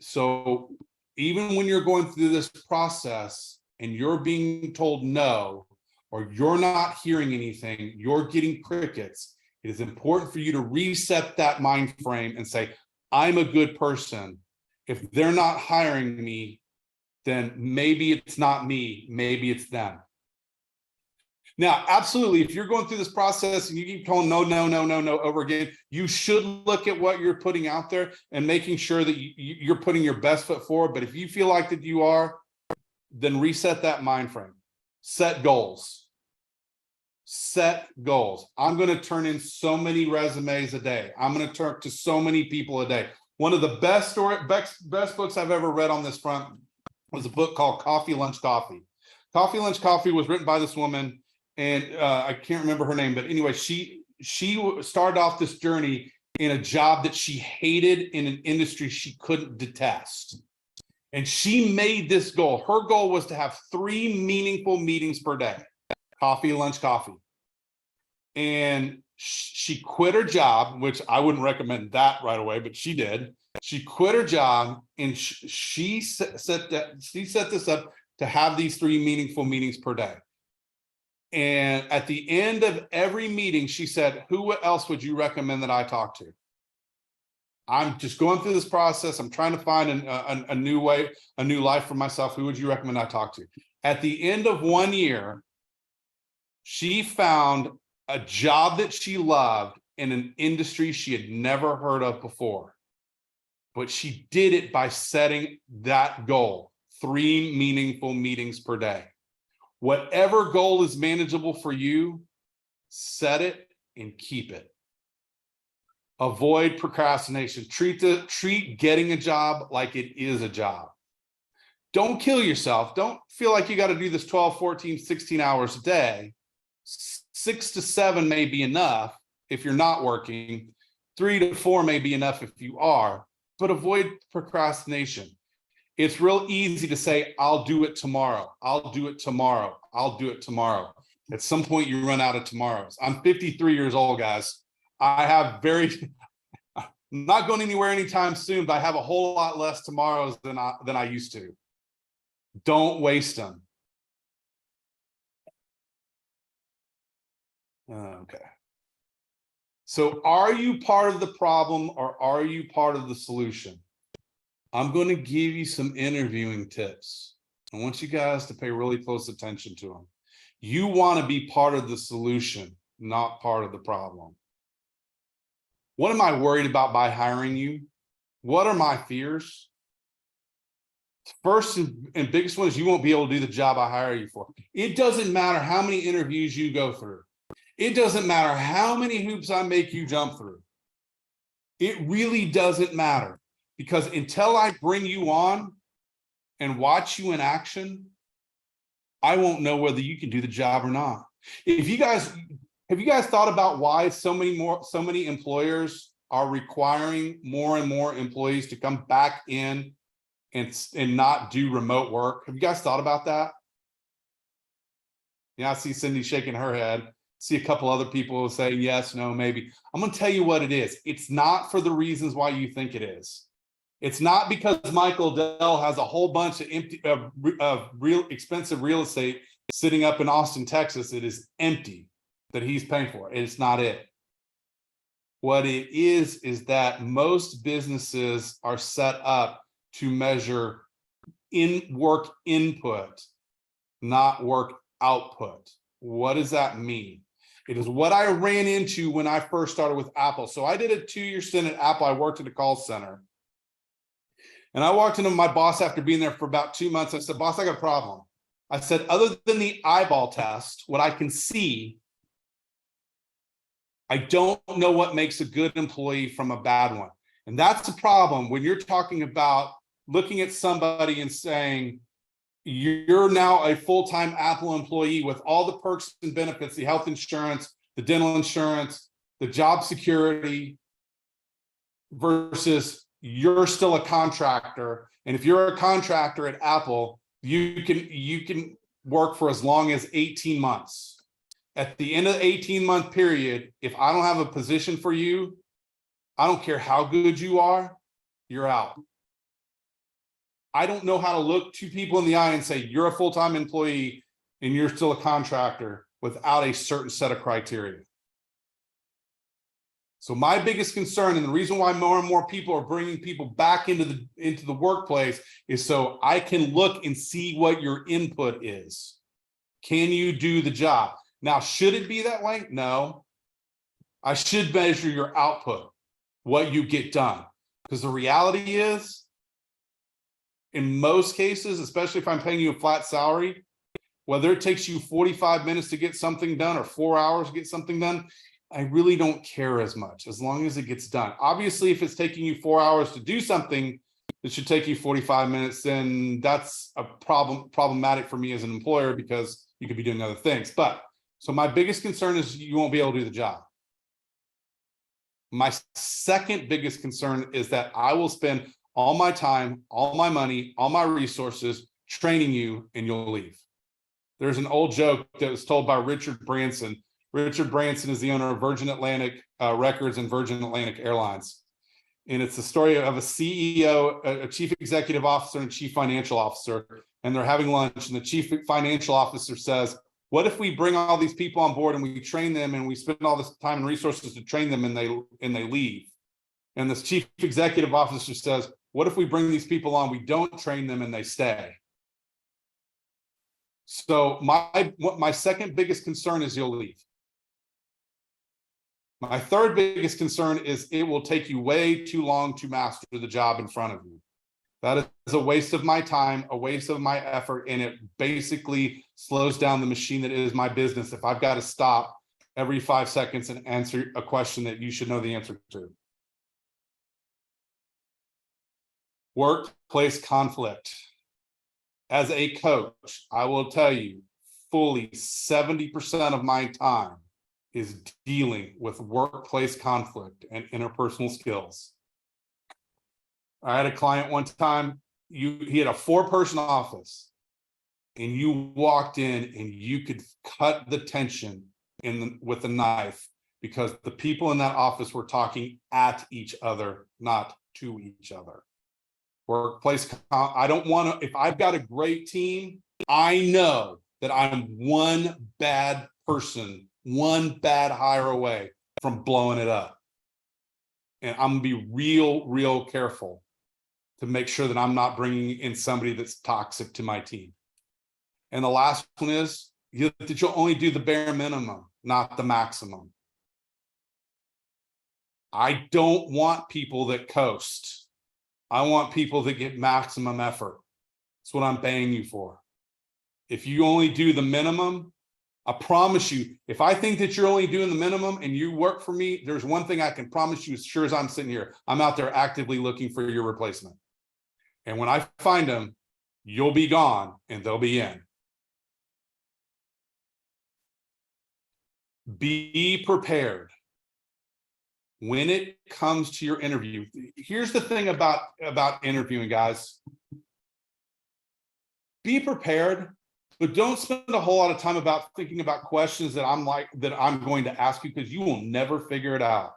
Speaker 3: So even when you're going through this process and you're being told no, or you're not hearing anything, you're getting crickets, it is important for you to reset that mind frame and say, I'm a good person. If they're not hiring me, then maybe it's not me, maybe it's them. Now, absolutely, if you're going through this process and you keep telling no, no, no, no, no over again, you should look at what you're putting out there and making sure that you're putting your best foot forward. But if you feel like that you are, then reset that mind frame. Set goals. Set goals. I'm going to turn in so many resumes a day. I'm going to talk to so many people a day. One of the best books I've ever read on this front was a book called Coffee, Lunch, Coffee. Coffee, Lunch, Coffee was written by this woman, and I can't remember her name, but anyway, she started off this journey in a job that she hated in an industry she couldn't detest. And she made this goal. Her goal was to have 3 meaningful meetings per day. Coffee, lunch, coffee. And she quit her job, which I wouldn't recommend that right away, but she did. She quit her job, and she set this up to have these 3 meaningful meetings per day. And at the end of every meeting, she said, who else would you recommend that I talk to? I'm just going through this process. I'm trying to find a new way, a new life for myself. Who would you recommend I talk to? At the end of 1 year, she found a job that she loved in an industry she had never heard of before. But she did it by setting that goal, 3 meaningful meetings per day. Whatever goal is manageable for you, set it and keep it. Avoid procrastination. Treat getting a job like it is a job. Don't kill yourself. Don't feel like you got to do this 12, 14, 16 hours a day. 6 to 7 may be enough if you're not working. 3 to 4 may be enough if you are, but avoid procrastination. It's real easy to say, I'll do it tomorrow. I'll do it tomorrow. I'll do it tomorrow. At some point, you run out of tomorrows. I'm 53 years old, guys. I have not going anywhere anytime soon, but I have a whole lot less tomorrows than I used to. Don't waste them. Okay. So are you part of the problem or are you part of the solution? I'm going to give you some interviewing tips. I want you guys to pay really close attention to them. You want to be part of the solution, not part of the problem. What am I worried about by hiring you? What are my fears? First and biggest one is you won't be able to do the job I hire you for. It doesn't matter how many interviews you go through. It doesn't matter how many hoops I make you jump through. It really doesn't matter, because until I bring you on and watch you in action, I won't know whether you can do the job or not. Have you guys thought about why so many employers are requiring more and more employees to come back in and not do remote work? Have you guys thought about that? Yeah, I see Cindy shaking her head. See a couple other people saying yes, no, maybe. I'm going to tell you what it is. It's not for the reasons why you think it is. It's not because Michael Dell has a whole bunch of real expensive real estate sitting up in Austin, Texas. It is empty that he's paying for. It's not it. What it is that most businesses are set up to measure work input, not work output. What does that mean? It is what I ran into when I first started with Apple. So I did a 2-year stint at Apple. I worked at a call center. And I walked into my boss after being there for about 2 months. I said, boss, I got a problem. I said, other than the eyeball test, what I can see, I don't know what makes a good employee from a bad one. And that's the problem when you're talking about looking at somebody and saying, you're now a full-time Apple employee with all the perks and benefits, the health insurance, the dental insurance, the job security, versus you're still a contractor. And if you're a contractor at Apple, you can work for as long as 18 months. At the end of the 18-month period, if I don't have a position for you, I don't care how good you are, you're out. I don't know how to look 2 people in the eye and say, you're a full-time employee and you're still a contractor without a certain set of criteria. So my biggest concern, and the reason why more and more people are bringing people back into the workplace, is so I can look and see what your input is. Can you do the job? Now, should it be that way? No. I should measure your output, what you get done. Because the reality is, in most cases, especially if I'm paying you a flat salary, whether it takes you 45 minutes to get something done or 4 hours to get something done, I really don't care as much, as long as it gets done. Obviously, if it's taking you 4 hours to do something that should take you 45 minutes, then that's a problematic for me as an employer, because you could be doing other things. But so my biggest concern is you won't be able to do the job. My second biggest concern is that I will spend all my time, all my money, all my resources training you, and you'll leave. There's an old joke that was told by Richard Branson. Richard Branson is the owner of Virgin Atlantic Records and Virgin Atlantic Airlines. And it's the story of a CEO, a chief executive officer, and a chief financial officer, and they're having lunch. And the chief financial officer says, what if we bring all these people on board and we train them and we spend all this time and resources to train them and they leave? And this chief executive officer says, what if we bring these people on, we don't train them, and they stay? So my second biggest concern is you'll leave. My third biggest concern is it will take you way too long to master the job in front of you. That is a waste of my time, a waste of my effort, and it basically slows down the machine that is my business if I've got to stop every 5 seconds and answer a question that you should know the answer to. Workplace conflict. As a coach, I will tell you fully 70% of my time is dealing with workplace conflict and interpersonal skills. I had a client one time, he had a 4-person office, and you walked in and you could cut the tension with a knife because the people in that office were talking at each other, not to each other. Workplace, I don't want to, if I've got a great team, I know that I'm one bad person, one bad hire away from blowing it up. And I'm gonna be real careful to make sure that I'm not bringing in somebody that's toxic to my team. And the last one is that you'll only do the bare minimum, not the maximum. I don't want people that coast. I want people that get maximum effort. That's what I'm paying you for. If you only do the minimum, I promise you, if I think that you're only doing the minimum and you work for me, there's one thing I can promise you as sure as I'm sitting here, I'm out there actively looking for your replacement. And when I find them, you'll be gone and they'll be in. Be prepared. When it comes to your interview, here's the thing about interviewing, guys. Be prepared, but don't spend a whole lot of time about thinking about questions that I'm going to ask you, because you will never figure it out.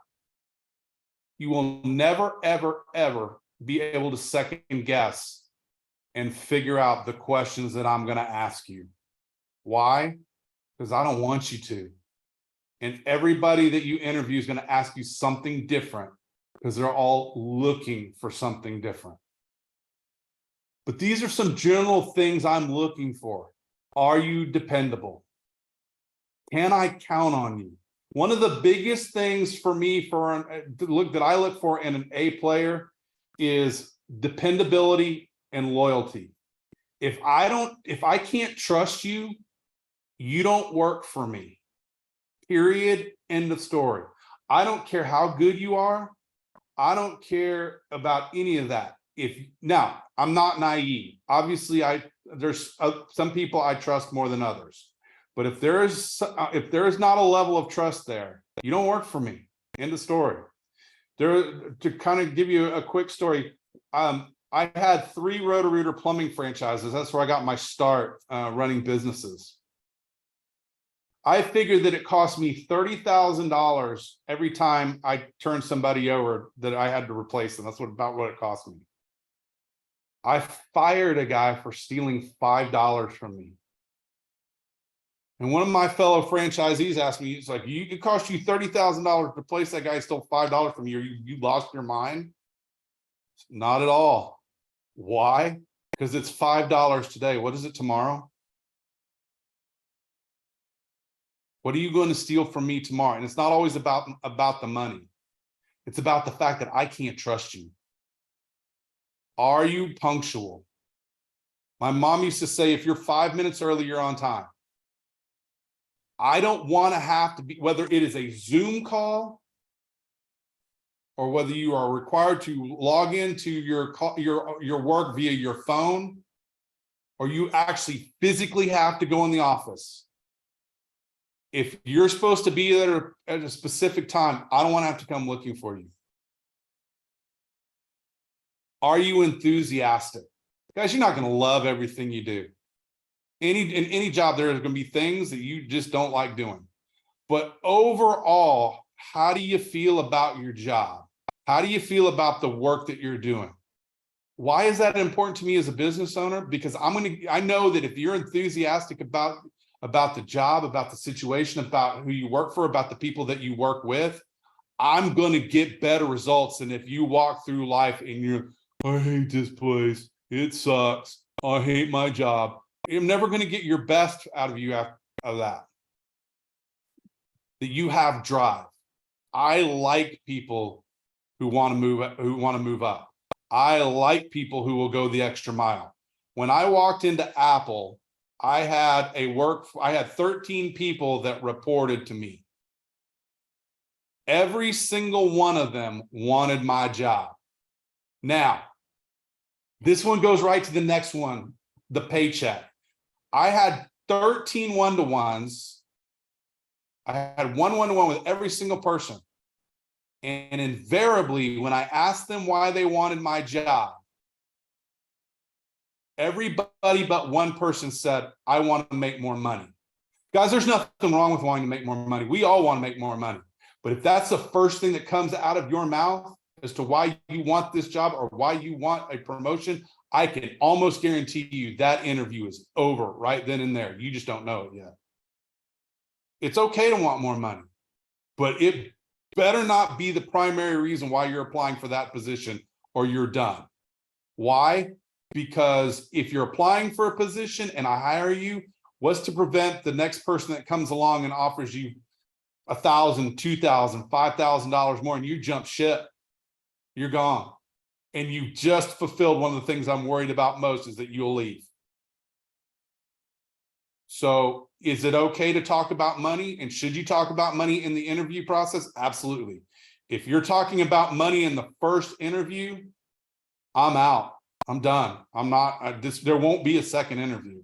Speaker 3: You will never, ever be able to second guess and figure out the questions that I'm going to ask you. Why? Because I don't want you to. And everybody that you interview is going to ask you something different because they're all looking for something different. But these are some general things I'm looking for. Are you dependable? Can I count on you? One of the biggest things for me that I look for in an A player is dependability and loyalty. If I can't trust you, you don't work for me. Period. End of story. I don't care how good you are. I don't care about any of that. Now, I'm not naive. Obviously, there's some people I trust more than others. But if there is not a level of trust there, you don't work for me. End of story. To kind of give you a quick story, I had 3 Roto-Rooter plumbing franchises. That's where I got my start running businesses. I figured that it cost me $30,000 every time I turned somebody over that I had to replace them. That's about what it cost me. I fired a guy for stealing $5 from me. And one of my fellow franchisees asked me, he's like, it cost you $30,000 to replace that guy who stole $5 from you. You lost your mind? Not at all. Why? Because it's $5 today. What is it tomorrow? What are you going to steal from me tomorrow? And it's not always about the money. It's about the fact that I can't trust you. Are you punctual? My mom used to say, if you're 5 minutes early, you're on time. I don't want to have to be, whether it is a Zoom call or whether you are required to log into your work via your phone, or you actually physically have to go in the office. If you're supposed to be there at a specific time, I don't want to have to come looking for you. Are you enthusiastic? Guys, you're not going to love everything you do. In any job, there are going to be things that you just don't like doing. But overall, how do you feel about your job? How do you feel about the work that you're doing? Why is that important to me as a business owner? Because I know that if you're enthusiastic about the job, about the situation, about who you work for, about the people that you work with, I'm going to get better results than if you walk through life and I hate this place. It sucks. I hate my job. I'm never going to get your best out of you after that. That you have drive. I like people who want to move up. I like people who will go the extra mile. When I walked into Apple, I had 13 people that reported to me. Every single one of them wanted my job. Now, this one goes right to the next one, the paycheck. I had 13 one-to-ones I had one-on-one with every single person. And invariably, when I asked them why they wanted my job, everybody but one person said, I want to make more money. Guys, there's nothing wrong with wanting to make more money. We all want to make more money. But if that's the first thing that comes out of your mouth as to why you want this job or why you want a promotion, I can almost guarantee you that interview is over right then and there. You just don't know it yet. It's okay to want more money, but it better not be the primary reason why you're applying for that position or you're done. Why? Because if you're applying for a position and I hire you, what's to prevent the next person that comes along and offers you $1,000, $2,000, $5,000 more and you jump ship? You're gone. And you just fulfilled one of the things I'm worried about most, is that you'll leave. So is it okay to talk about money? And should you talk about money in the interview process? Absolutely. If you're talking about money in the first interview, I'm out. I'm done. I'm not, there won't be a second interview.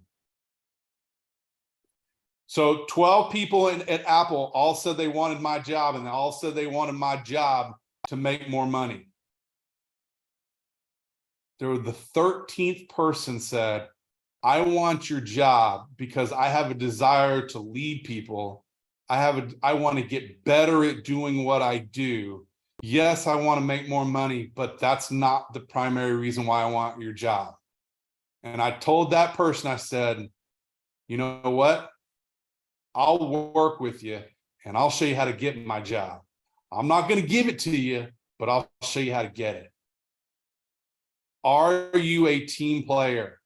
Speaker 3: So 12 people at Apple all said they wanted my job, and they all said they wanted my job to make more money. There was the 13th person said, I want your job because I have a desire to lead people. I want to get better at doing what I do. Yes, I want to make more money, but that's not the primary reason why I want your job. And I told that person, I said, you know what? I'll work with you and I'll show you how to get my job. I'm not going to give it to you, but I'll show you how to get it. Are you a team player?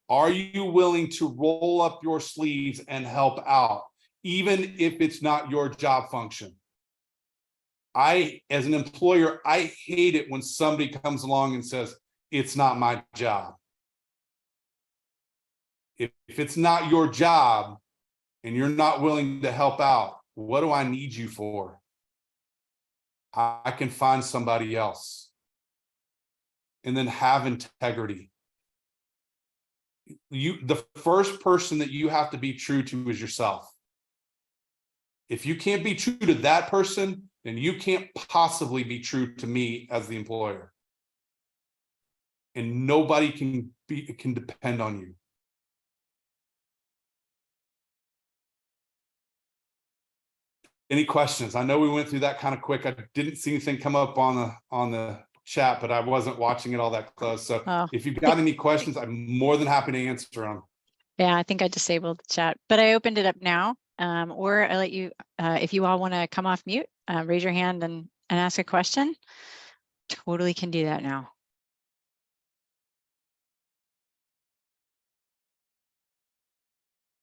Speaker 3: Are you willing to roll up your sleeves and help out, even if it's not your job function? As an employer, I hate it when somebody comes along and says, it's not my job. If it's not your job and you're not willing to help out, what do I need you for? I can find somebody else. And then have integrity. The first person that you have to be true to is yourself. If you can't be true to that person, then you can't possibly be true to me as the employer. And nobody can depend on you. Any questions? I know we went through that kind of quick. I didn't see anything come up on the chat, but I wasn't watching it all that close. So if you've got any questions, I'm more than happy to answer them.
Speaker 1: Yeah, I think I disabled the chat, but I opened it up now. Or I let you, if you all want to come off mute, raise your hand and ask a question. Totally can do that now.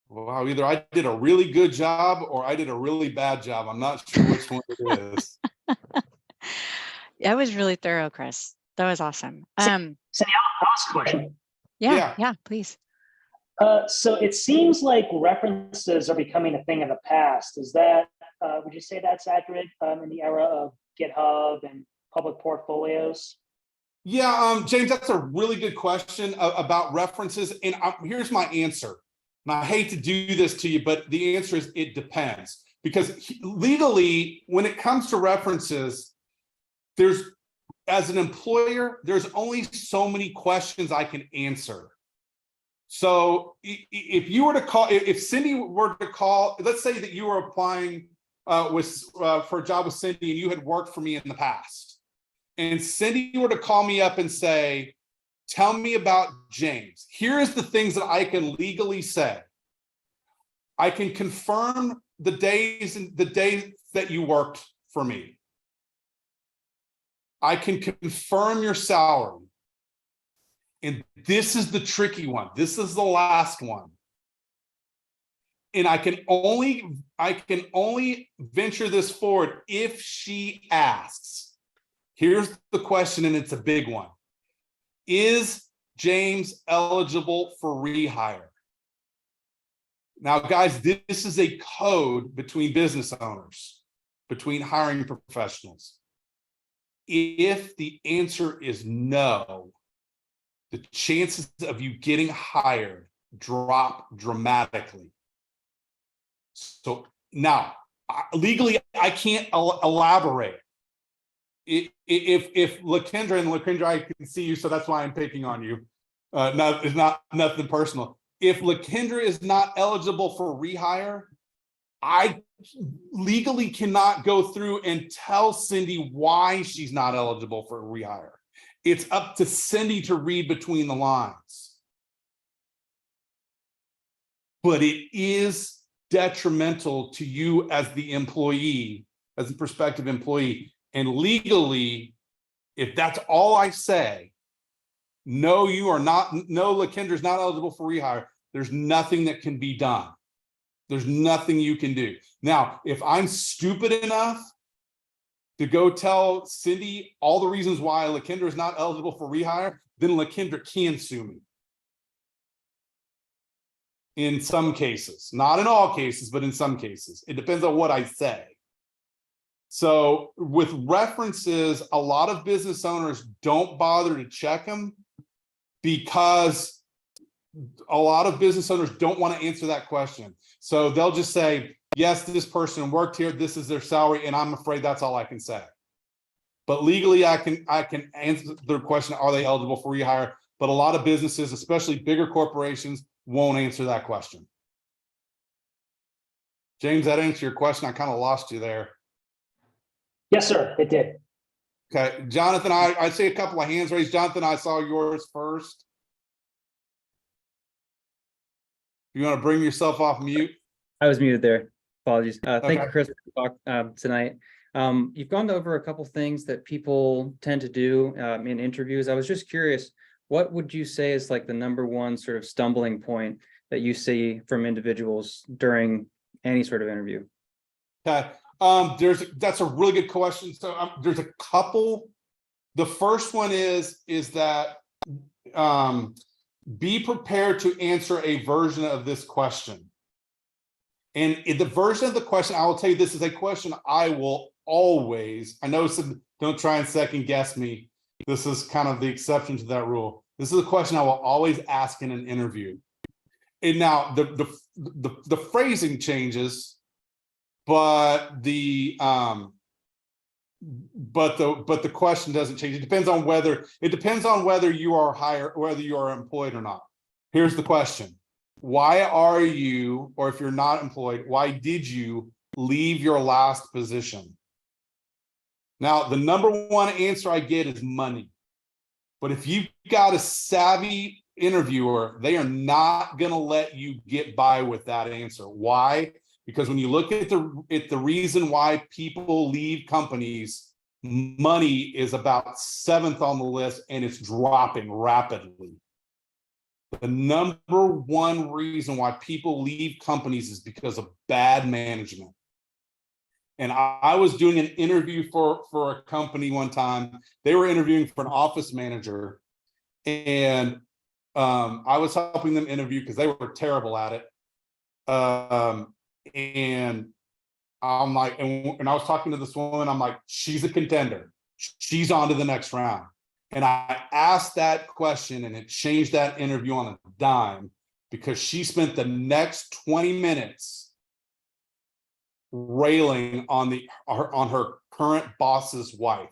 Speaker 3: Wow, either I did a really good job or I did a really bad job. I'm not sure which one it is.
Speaker 1: That was really thorough, Chris. That was awesome.
Speaker 4: Cindy, I'll ask a question.
Speaker 1: Yeah, please.
Speaker 4: So it seems like references are becoming a thing of the past. Is that, would you say that's accurate in the era of GitHub and public portfolios?
Speaker 3: Yeah, James, that's a really good question about references. And here's my answer. And I hate to do this to you, but the answer is it depends. Because legally, when it comes to references, as an employer, there's only so many questions I can answer. So if you were to call, if Cindy were to call, let's say that you were applying for a job with Cindy and you had worked for me in the past, and Cindy were to call me up and say, tell me about James. Here's the things that I can legally say. I can confirm the days that you worked for me. I can confirm your salary. And this is the tricky one. This is the last one. And I can only venture this forward if she asks. Here's the question, and it's a big one. Is James eligible for rehire? Now, guys, this is a code between business owners, between hiring professionals. If the answer is no, the chances of you getting hired drop dramatically. So Now, legally, I can't elaborate. If LaKendra, and LaKendra, I can see you, so that's why I'm picking on you. It's not nothing personal. If LaKendra is not eligible for rehire, I legally cannot go through and tell Cindy why she's not eligible for rehire. It's up to Cindy to read between the lines. But it is detrimental to you as the employee, as a prospective employee. And legally, if that's all I say, no, you are not, no, LaKendra's not eligible for rehire, there's nothing that can be done. There's nothing you can do. Now, if I'm stupid enough to go tell Cindy all the reasons why LaKendra is not eligible for rehire, then LaKendra can sue me. In some cases, not in all cases, but in some cases. It depends on what I say. So with references, a lot of business owners don't bother to check them because a lot of business owners don't want to answer that question. So they'll just say, yes, this person worked here, this is their salary, and I'm afraid that's all I can say. But legally, I can answer the question, are they eligible for rehire? But a lot of businesses, especially bigger corporations, won't answer that question. James, that answer your question? I kind of lost you there.
Speaker 4: Yes, sir, it did.
Speaker 3: Okay, Jonathan, I see a couple of hands raised. Jonathan, I saw yours first. You want to bring yourself off mute?
Speaker 5: I was muted there. Apologies. Thank
Speaker 3: Okay.
Speaker 5: you, Chris, for talk tonight. You've gone over a couple things that people tend to do in interviews. I was just curious, what would you say is like the #1 sort of stumbling point that you see from individuals during any sort of interview?
Speaker 3: Okay, that's a really good question. So there's a couple. The first one is that be prepared to answer a version of this question. And in the version of the question, I will tell you, this is a question I will always, I know some, don't try and second guess me. This is kind of the exception to that rule. This is a question I will always ask in an interview. And now the phrasing changes, but the question doesn't change. It depends on whether you are hired, whether you are employed or not. Here's the question. Why are you, or if you're not employed, why did you leave your last position? Now, the #1 answer I get is money. But if you've got a savvy interviewer, they are not going to let you get by with that answer. Why? Because when you look at the reason why people leave companies, money is about 7th on the list, and it's dropping rapidly. The #1 reason why people leave companies is because of bad management. And I was doing an interview for a company one time. They were interviewing for an office manager, and I was helping them interview because they were terrible at it. And I'm like, and I was talking to this woman, I'm like, she's a contender. She's on to the next round. And I asked that question, and it changed that interview on a dime, because she spent the next 20 minutes railing on her current boss's wife.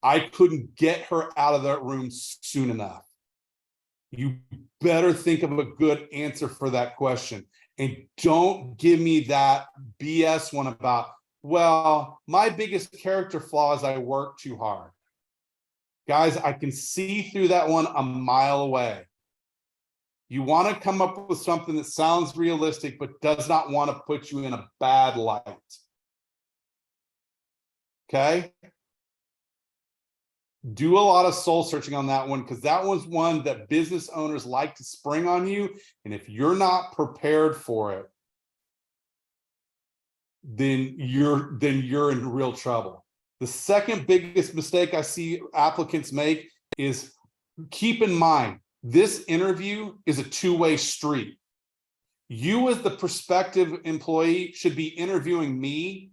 Speaker 3: I couldn't get her out of that room soon enough. You better think of a good answer for that question. And don't give me that BS one about, well, my biggest character flaw is I work too hard. Guys, I can see through that one a mile away. You want to come up with something that sounds realistic, but does not want to put you in a bad light. Okay? Do a lot of soul searching on that one, because that one's one that business owners like to spring on you. And if you're not prepared for it, then you're in real trouble. The second biggest mistake I see applicants make is, keep in mind, this interview is a two-way street. You as the prospective employee should be interviewing me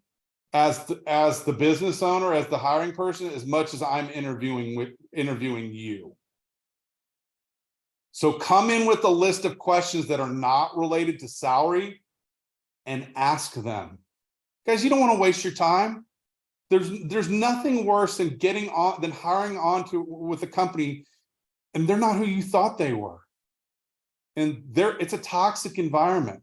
Speaker 3: as the business owner, as the hiring person, as much as I'm interviewing you. So come in with a list of questions that are not related to salary, and ask them. Guys, you don't want to waste your time. There's nothing worse than hiring on with a company and they're not who you thought they were. And it's a toxic environment.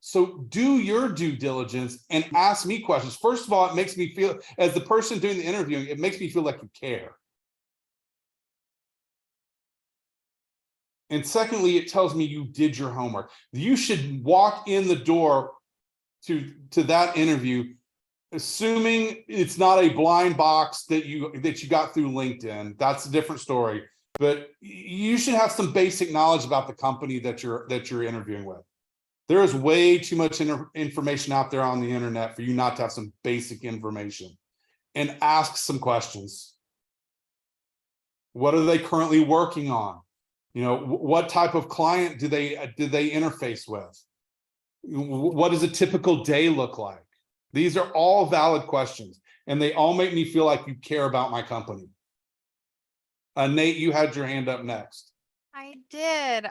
Speaker 3: So do your due diligence and ask me questions. First of all, it makes me feel, as the person doing the interviewing, it makes me feel like you care. And secondly, it tells me you did your homework. You should walk in the door to that interview, assuming it's not a blind box that you got through LinkedIn. That's a different story. But you should have some basic knowledge about the company that you're interviewing with. There is way too much information out there on the internet for you not to have some basic information. And ask some questions. What are they currently working on? You know, what type of client do they interface with? What does a typical day look like? These are all valid questions, and they all make me feel like you care about my company. Nate, you had your hand up next.
Speaker 6: I did.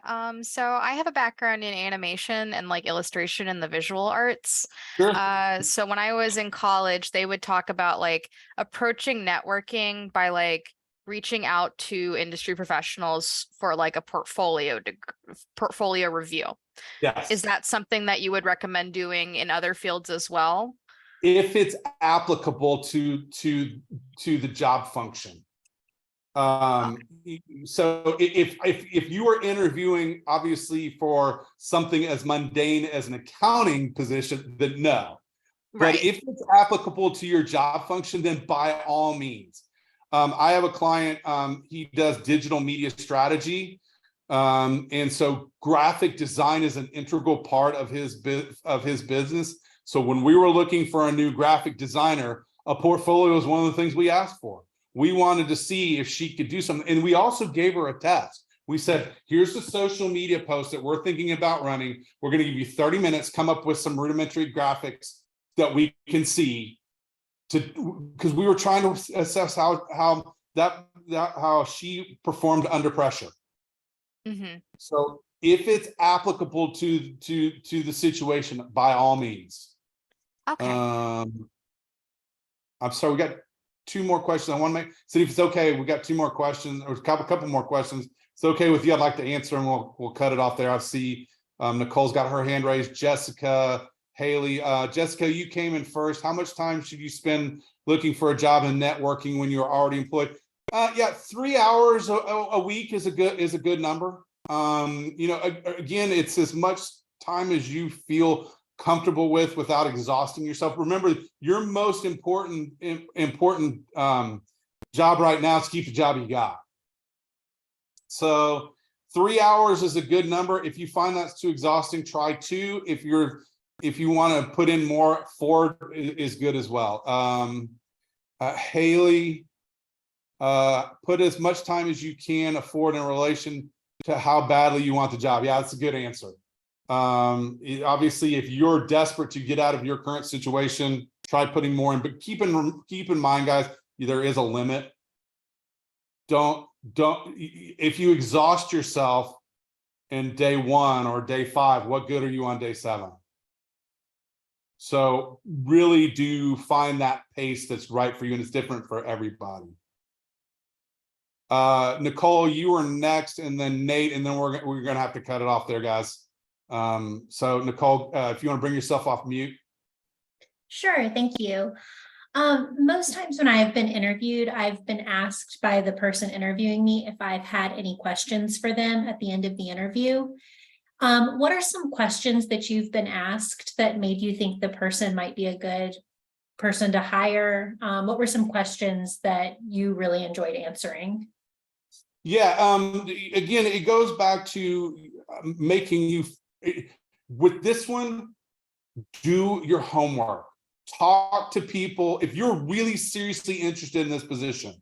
Speaker 6: So I have a background in animation and like illustration and the visual arts.
Speaker 3: Sure.
Speaker 6: So when I was in college, they would talk about like approaching networking by like reaching out to industry professionals for like a portfolio review.
Speaker 3: Yes.
Speaker 6: Is that something that you would recommend doing in other fields as well?
Speaker 3: If it's applicable to the job function. So if you are interviewing obviously for something as mundane as an accounting position, then no.
Speaker 6: Right.
Speaker 3: But if it's applicable to your job function, then by all means. I have a client, he does digital media strategy. And so graphic design is an integral part of his business. So when we were looking for a new graphic designer, a portfolio was one of the things we asked for. We wanted to see if she could do something. And we also gave her a test. We said, here's the social media post that we're thinking about running. We're going to give you 30 minutes, come up with some rudimentary graphics that we can see, because we were trying to assess how she performed under pressure.
Speaker 6: Mm-hmm.
Speaker 3: So if it's applicable to the situation, by all means.
Speaker 6: Okay.
Speaker 3: I'm sorry, we got 2 more questions. I want to make, see if it's okay. We got 2 more questions, or a couple more questions. It's okay with you. I'd like to answer them. We'll cut it off there. I see Nicole's got her hand raised. Jessica, Haley, Jessica, you came in first. How much time should you spend looking for a job and networking when you're already employed? Yeah, 3 hours a week is a good number. You know, again, it's as much time as you feel comfortable with without exhausting yourself. Remember, your most important job right now is to keep the job you got. So 3 hours is a good number. If you find that's too exhausting, try 2. If you want to put in more, 4 is good as well. Haley, put as much time as you can afford in relation to how badly you want the job. Yeah, that's a good answer. Obviously, if you're desperate to get out of your current situation, try putting more in, but keep in mind, guys, there is a limit. Don't, if you exhaust yourself in day 1 or day 5, what good are you on day 7? So really do find that pace that's right for you, and it's different for everybody. Nicole, you were next, and then Nate, and then we're gonna have to cut it off there, guys. So Nicole, if you want to bring yourself off mute.
Speaker 7: Sure, thank you. Most times when I've been interviewed, I've been asked by the person interviewing me if I've had any questions for them at the end of the interview. What are some questions that you've been asked that made you think the person might be a good person to hire? What were some questions that you really enjoyed answering?
Speaker 3: Yeah, again, it goes back to making you, with this one, do your homework. Talk to people. If you're really seriously interested in this position,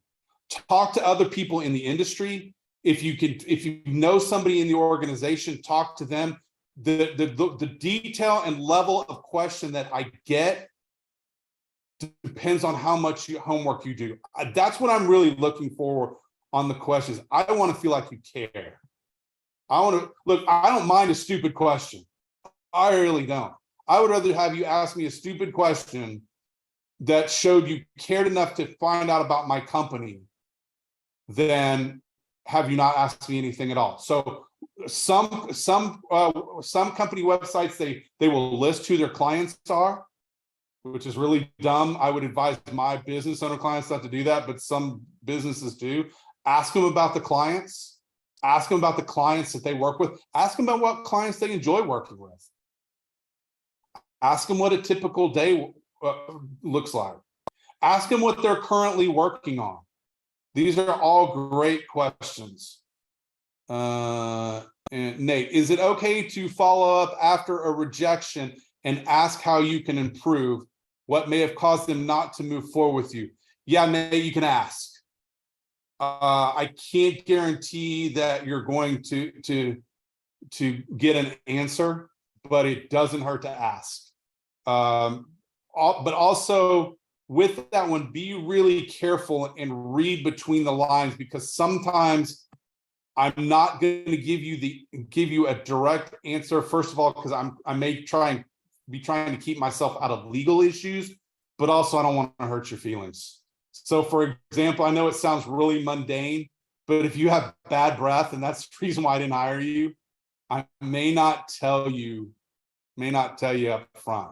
Speaker 3: talk to other people in the industry. If you know somebody in the organization, talk to them. The detail and level of question that I get depends on how much homework you do. That's what I'm really looking for on the questions. I want to feel like you care. I want to look, I don't mind a stupid question. I really don't. I would rather have you ask me a stupid question that showed you cared enough to find out about my company than have you not asked me anything at all. So some company websites, they will list who their clients are, which is really dumb. I would advise my business owner clients not to do that, but some businesses do. Ask them about the clients. Ask them about the clients that they work with. Ask them about what clients they enjoy working with. Ask them what a typical day looks like. Ask them what they're currently working on. These are all great questions. And Nate, is it okay to follow up after a rejection and ask how you can improve? What may have caused them not to move forward with you? Yeah, Nate, you can ask. I can't guarantee that you're going to get an answer, but it doesn't hurt to ask. But also with that one, be really careful and read between the lines, because sometimes I'm not going to give you a direct answer. First of all, because I may be trying to keep myself out of legal issues, but also I don't want to hurt your feelings. So for example, I know it sounds really mundane, but if you have bad breath and that's the reason why I didn't hire you, I may not tell you up front.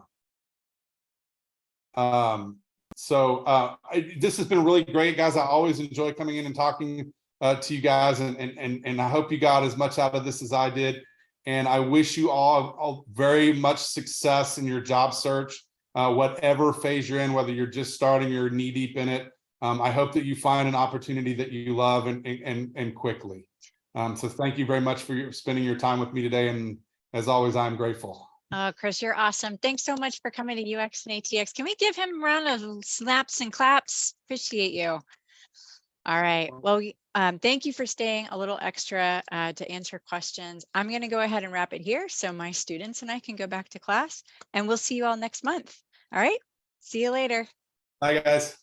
Speaker 3: This has been really great, guys. I always enjoy coming in and talking to you guys, and I hope you got as much out of this as I did. And I wish you all very much success in your job search, whatever phase you're in, whether you're just starting or knee deep in it. I hope that you find an opportunity that you love and quickly. So thank you very much for spending your time with me today. And as always, I'm grateful.
Speaker 1: Chris, you're awesome. Thanks so much for coming to UX and ATX. Can we give him a round of snaps and claps? Appreciate you. All right. Well, thank you for staying a little extra to answer questions. I'm going to go ahead and wrap it here so my students and I can go back to class, and we'll see you all next month. All right. See you later.
Speaker 3: Bye, guys.